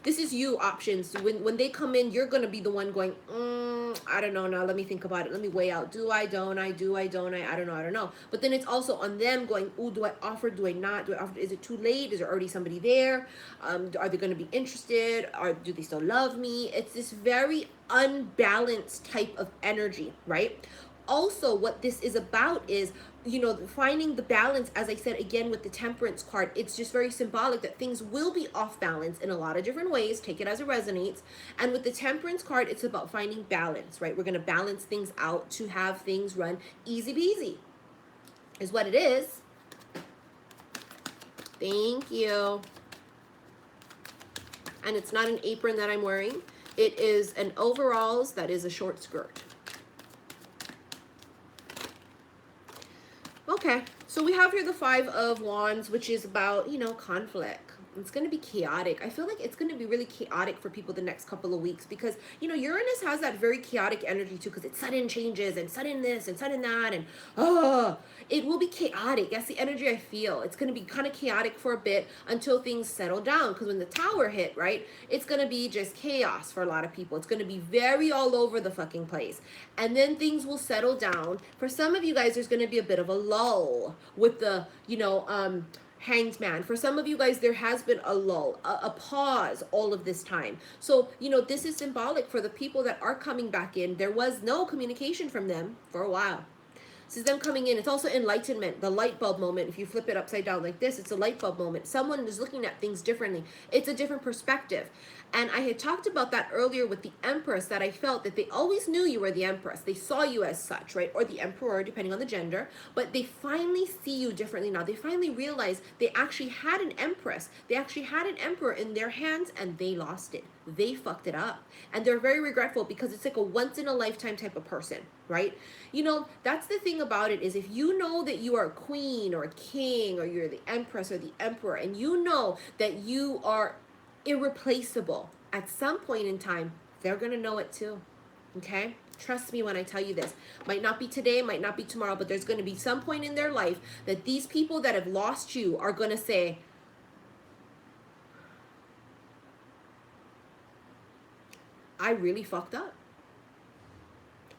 This is you, options. When they come in, you're going to be the one going, I don't know now. Let me think about it. Let me weigh out. Do I, don't I? Do I, don't I? I don't know. But then it's also on them going, ooh, do I offer? Do I not? Do I offer? Is it too late? Is there already somebody there? Are they going to be interested? Or do they still love me? It's this very unbalanced type of energy, right? Also, what this is about is, you know, finding the balance. As I said again with the Temperance card, it's just very symbolic that things will be off balance in a lot of different ways. Take it as it resonates. And with the Temperance card, it's about finding balance, right? We're going to balance things out to have things run easy peasy is what it is. Thank you. And it's not an apron that I'm wearing. It is an overalls that is a short skirt. Okay, so we have here the 5 of Wands, which is about, you know, conflict. It's going to be chaotic. I feel like it's going to be really chaotic for people the next couple of weeks because, you know, Uranus has that very chaotic energy too because it's sudden changes and sudden this and sudden that and, it will be chaotic. That's the energy I feel. It's going to be kind of chaotic for a bit until things settle down because when the Tower hit, right, it's going to be just chaos for a lot of people. It's going to be very all over the fucking place. And then things will settle down. For some of you guys, there's going to be a bit of a lull with the, you know, Hanged Man. For some of you guys, there has been a lull, a pause all of this time. So, you know, this is symbolic for the people that are coming back in. There was no communication from them for a while. This is them coming in. It's also enlightenment, the light bulb moment. If you flip it upside down like this, it's a light bulb moment. Someone is looking at things differently. It's a different perspective. And I had talked about that earlier with the Empress, that I felt that they always knew you were the Empress. They saw you as such, right? Or the Emperor, depending on the gender. But they finally see you differently now. They finally realize they actually had an Empress. They actually had an Emperor in their hands and they lost it. They fucked it up. And they're very regretful because it's like a once-in-a-lifetime type of person, right? You know, that's the thing about it is if you know that you are a queen or a king or you're the Empress or the Emperor and you know that you are irreplaceable, at some point in time, they're going to know it too, okay? Trust me when I tell you this. Might not be today, might not be tomorrow, but there's going to be some point in their life that these people that have lost you are going to say, I really fucked up.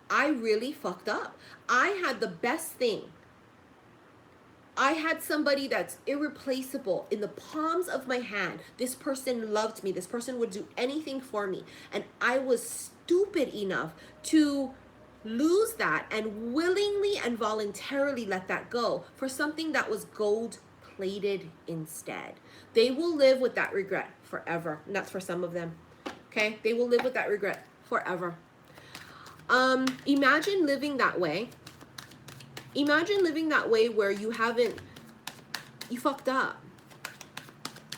I really fucked up. I had the best thing. I had somebody that's irreplaceable in the palms of my hand. This person loved me. This person would do anything for me. And I was stupid enough to lose that and willingly and voluntarily let that go for something that was gold-plated instead. They will live with that regret forever. And that's for some of them. Okay? They will live with that regret forever. Imagine living that way Imagine living that way where you fucked up,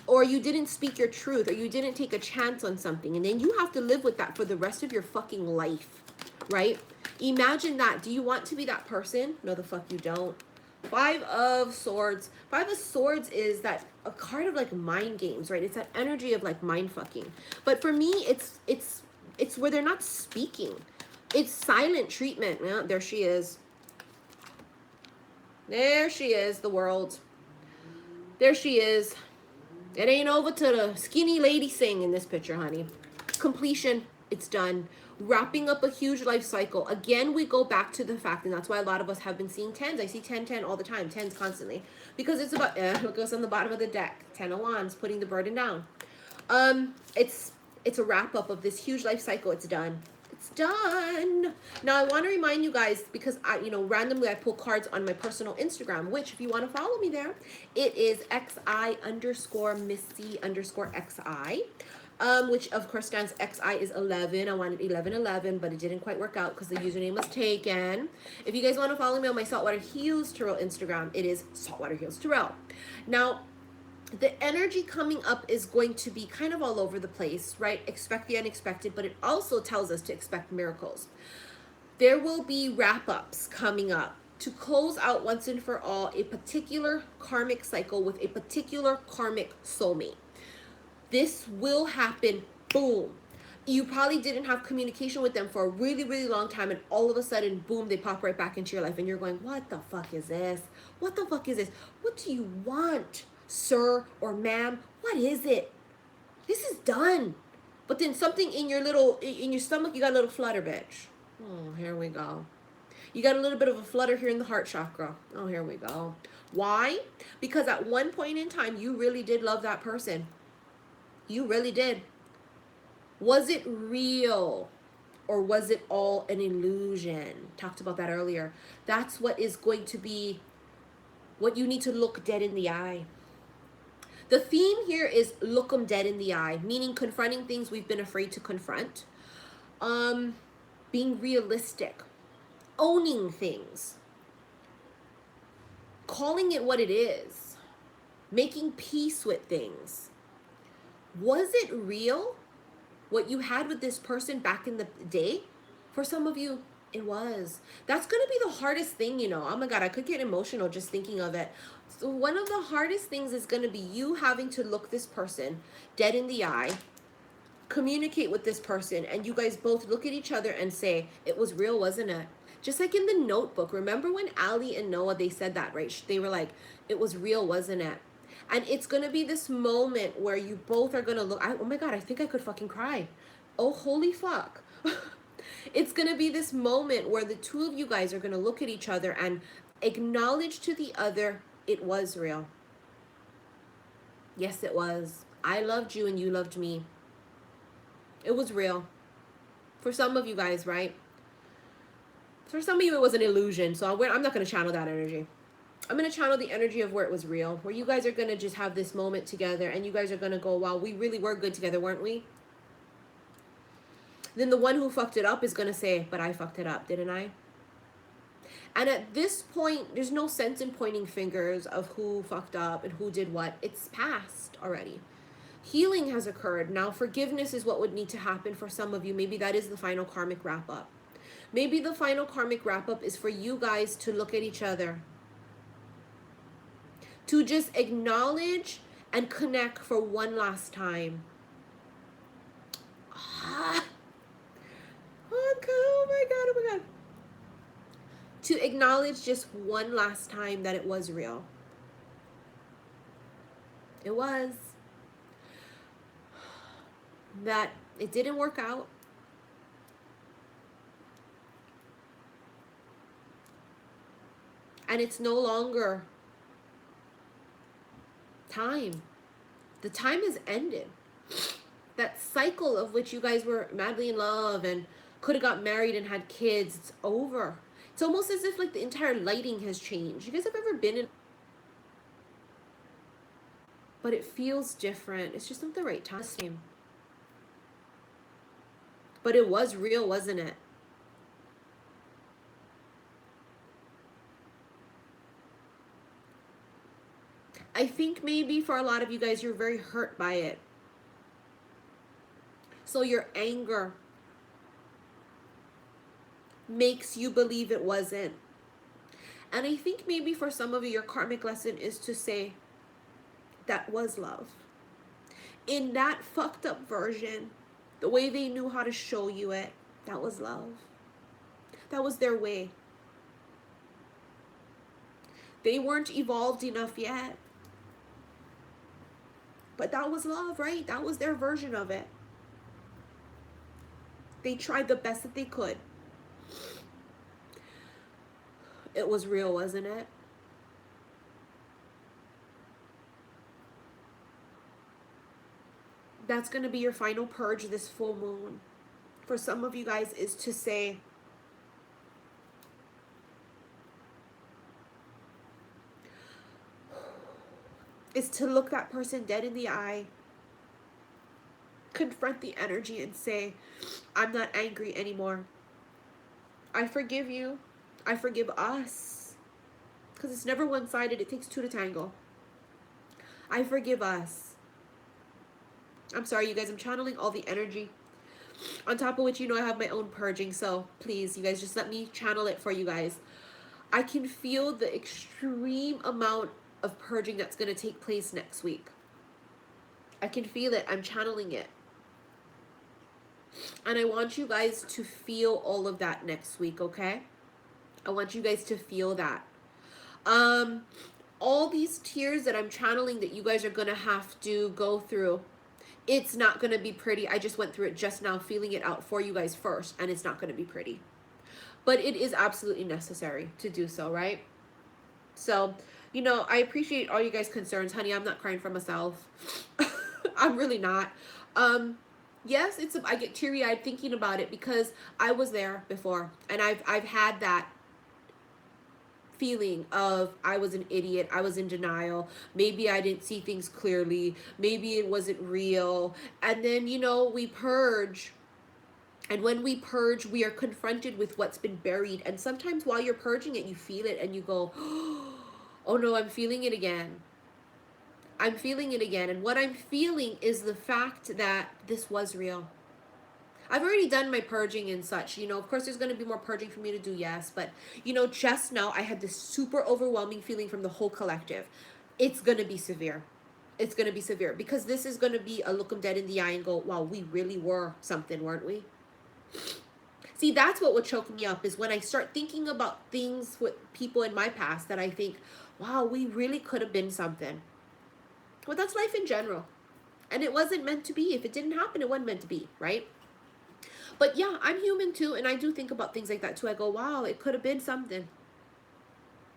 or you didn't speak your truth, or you didn't take a chance on something, and then you have to live with that for the rest of your fucking life, right? Imagine that. Do you want to be that person? No, the fuck you don't. Five of Swords. Five of Swords is that a card of like mind games, right? It's that energy of like mind fucking. But for me, it's where they're not speaking. It's silent treatment. Yeah, there she is. There she is, the world. There she is. It ain't over to the skinny lady sing in this picture, honey. Completion. It's done. Wrapping up a huge life cycle. Again, we go back to the fact, and that's why a lot of us have been seeing 10s. I see 10, 10 all the time. 10s constantly. Because it's about, look what's on the bottom of the deck. 10 of Wands, putting the burden down. It's a wrap up of this huge life cycle. It's done. It's done. Now I want to remind you guys, because randomly I pull cards on my personal Instagram, which if you want to follow me there, it is xi_Missy_xi. Which of course stands XI is 11. I wanted 1111, but it didn't quite work out because the username was taken. If you guys want to follow me on my Saltwater Heals Tarot Instagram, it is Saltwater Heals Tarot. Now, the energy coming up is going to be kind of all over the place, right? Expect the unexpected, but it also tells us to expect miracles. There will be wrap-ups coming up to close out once and for all a particular karmic cycle with a particular karmic soulmate. This will happen, boom. You probably didn't have communication with them for a really, really long time, and all of a sudden, boom, they pop right back into your life, and you're going, what the fuck is this? What the fuck is this? What do you want, sir or ma'am? What is it? This is done. But then something in your stomach, you got a little flutter, bitch. Oh, here we go. You got a little bit of a flutter here in the heart chakra. Oh, here we go. Why? Because at one point in time, you really did love that person. You really did. Was it real, or was it all an illusion? Talked about that earlier. That's what is going to be what you need to look dead in the eye. The theme here is look them dead in the eye, meaning confronting things we've been afraid to confront. Being realistic, owning things, calling it what it is, making peace with things. Was it real, what you had with this person back in the day? For some of you, it was. That's going to be the hardest thing, Oh my God, I could get emotional just thinking of it. So one of the hardest things is going to be you having to look this person dead in the eye, communicate with this person, and you guys both look at each other and say, it was real, wasn't it? Just like in the Notebook. Remember when Ali and Noah, they said that, right? They were like, it was real, wasn't it? And it's going to be this moment where you both are going to look, oh my God, I think I could fucking cry. Oh, holy fuck. It's going to be this moment where the two of you guys are going to look at each other and acknowledge to the other, it was real. Yes, it was. I loved you and you loved me. It was real. For some of you guys, right? For some of you, it was an illusion. So I'm not going to channel that energy. I'm going to channel the energy of where it was real, where you guys are going to just have this moment together and you guys are going to go, wow, we really were good together, weren't we? Then the one who fucked it up is going to say, but I fucked it up, didn't I? And at this point, there's no sense in pointing fingers of who fucked up and who did what. It's past already. Healing has occurred. Now, forgiveness is what would need to happen for some of you. Maybe that is the final karmic wrap-up. Maybe the final karmic wrap-up is for you guys to look at each other, to just acknowledge and connect for one last time. Oh my God, oh my God. To acknowledge just one last time that it was real. It was. That it didn't work out. And it's no longer time. The time has ended. That cycle of which you guys were madly in love and could have got married and had kids, it's over. It's almost as if like the entire lighting has changed. You guys have ever been in, but it feels different. It's just not the right time. But it was real, wasn't it? I think maybe for a lot of you guys, you're very hurt by it. So your anger makes you believe it wasn't. And I think maybe for some of you, your karmic lesson is to say, that was love. In that fucked up version, the way they knew how to show you it, that was love. That was their way. They weren't evolved enough yet. But that was love, right? That was their version of it. They tried the best that they could. It was real, wasn't it? That's going to be your final purge this full moon. For some of you guys is to say, is to look that person dead in the eye, confront the energy and say, I'm not angry anymore. I forgive you. I forgive us. Because it's never one-sided. It takes two to tango. I forgive us. I'm sorry, you guys. I'm channeling all the energy. On top of which, you know, I have my own purging. So please, you guys, just let me channel it for you guys. I can feel the extreme amount of purging that's going to take place next week. I can feel it. I'm channeling it. And I want you guys to feel all of that next week, okay? I want you guys to feel that. All these tears that I'm channeling that you guys are going to have to go through, it's not going to be pretty. I just went through it just now, feeling it out for you guys first, and it's not going to be pretty. But it is absolutely necessary to do so, right? So, you know, I appreciate all you guys' concerns. Honey, I'm not crying for myself. I'm really not. Yes, I get teary-eyed thinking about it because I was there before, and I've had that feeling of I was an idiot, I was in denial, maybe I didn't see things clearly, maybe it wasn't real. And then, you know, we purge. And when we purge, we are confronted with what's been buried. And sometimes while you're purging it, you feel it and you go, oh no, I'm feeling it again. I'm feeling it again. And what I'm feeling is the fact that this was real. I've already done my purging and such. You know, of course, there's going to be more purging for me to do, yes. But, you know, just now, I had this super overwhelming feeling from the whole collective. It's going to be severe. It's going to be severe. Because this is going to be a look them dead in the eye and go, wow, we really were something, weren't we? See, that's what would choke me up, is when I start thinking about things with people in my past that I think, wow, we really could have been something. Well, that's life in general. And it wasn't meant to be. If it didn't happen, it wasn't meant to be, right? But yeah, I'm human too, and I do think about things like that too. I go, wow, it could have been something.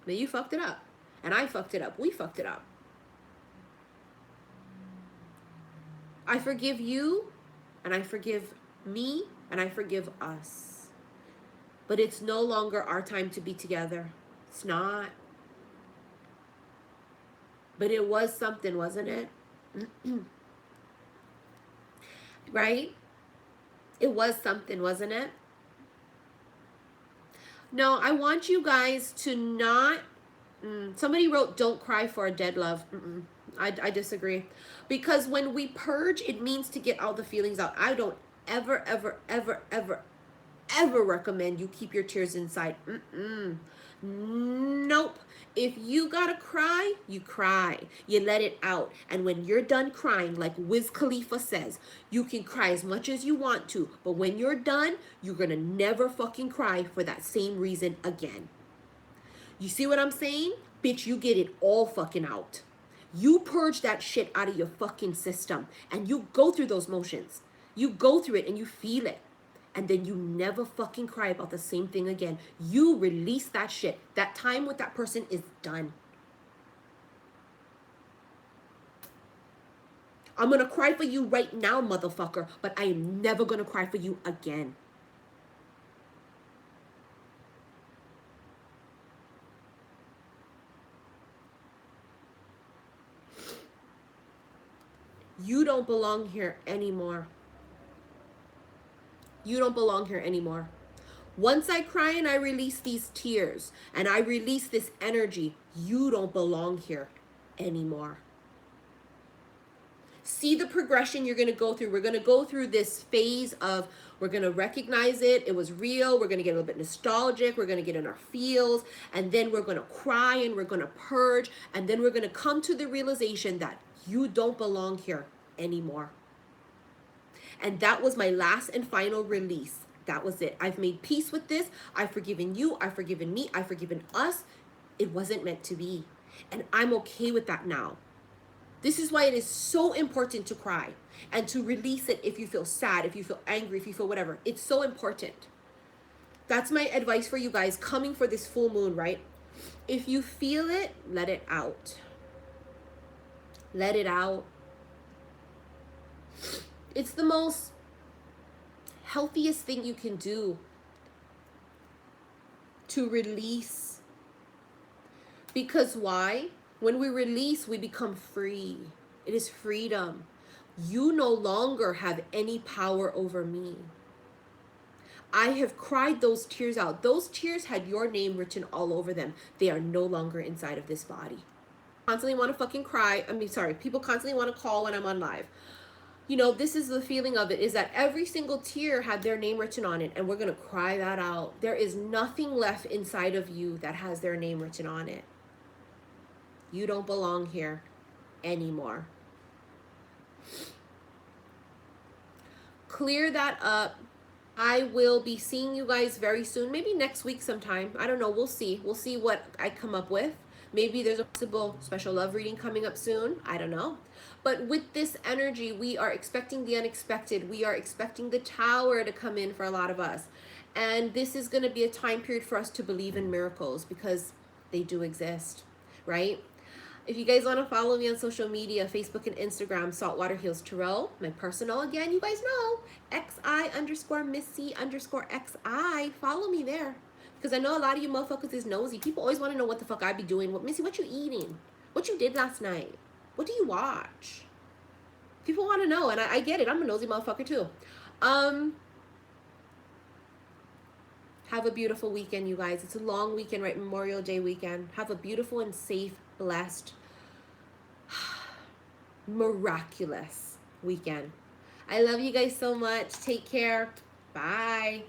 But you fucked it up. And I fucked it up. We fucked it up. I forgive you, and I forgive me, and I forgive us. But it's no longer our time to be together. It's not. But it was something, wasn't it? Right? It was something, wasn't it? No, I want you guys to not... somebody wrote, don't cry for a dead love. I disagree. Because when we purge, it means to get all the feelings out. I don't ever, ever, ever, ever, ever recommend you keep your tears inside. Nope. If you gotta cry, you cry. You let it out. And when you're done crying, like Wiz Khalifa says, you can cry as much as you want to. But when you're done, you're gonna never fucking cry for that same reason again. You see what I'm saying? Bitch, you get it all fucking out. You purge that shit out of your fucking system. And you go through those motions. You go through it and you feel it. And then you never fucking cry about the same thing again. You release that shit. That time with that person is done. I'm gonna cry for you right now, motherfucker. But I am never gonna cry for you again. You don't belong here anymore. You don't belong here anymore. Once I cry and I release these tears and I release this energy, you don't belong here. anymore. See the progression you're going to go through. We're going to go through this phase of, we're going to recognize it was real, we're going to get a little bit nostalgic, we're going to get in our feels, and then we're going to cry and we're going to purge, and then we're going to come to the realization that you don't belong here anymore. And that was my last and final release. That was it. I've made peace with this. I've forgiven you. I've forgiven me. I've forgiven us. It wasn't meant to be. And I'm okay with that now. This is why it is so important to cry and to release it if you feel sad, if you feel angry, if you feel whatever. It's so important. That's my advice for you guys coming for this full moon, right? If you feel it, let it out. Let it out. It's the most healthiest thing you can do to release. Because why? When we release, we become free. It is freedom. You no longer have any power over me. I have cried those tears out. Those tears had your name written all over them. They are no longer inside of this body. Constantly want to fucking cry. People constantly want to call when I'm on live. You know, this is the feeling of it, is that every single tear had their name written on it, and we're going to cry that out. There is nothing left inside of you that has their name written on it. You don't belong here anymore. Clear that up. I will be seeing you guys very soon. Maybe next week sometime. I don't know. We'll see. We'll see what I come up with. Maybe there's a possible special love reading coming up soon. I don't know. But with this energy, we are expecting the unexpected. We are expecting the Tower to come in for a lot of us. And this is going to be a time period for us to believe in miracles, because they do exist, right? If you guys want to follow me on social media, Facebook and Instagram, Saltwater Heals Tarot. My personal, again, you guys know, XI_Missy_XI. Follow me there. Because I know a lot of you motherfuckers is nosy. People always want to know what the fuck I be doing. Missy, what you eating? What you did last night? What do you watch? People want to know, and I get it. I'm a nosy motherfucker too. Have a beautiful weekend, you guys. It's a long weekend, right? Memorial Day weekend. Have a beautiful and safe, blessed, miraculous weekend. I love you guys so much. Take care. Bye.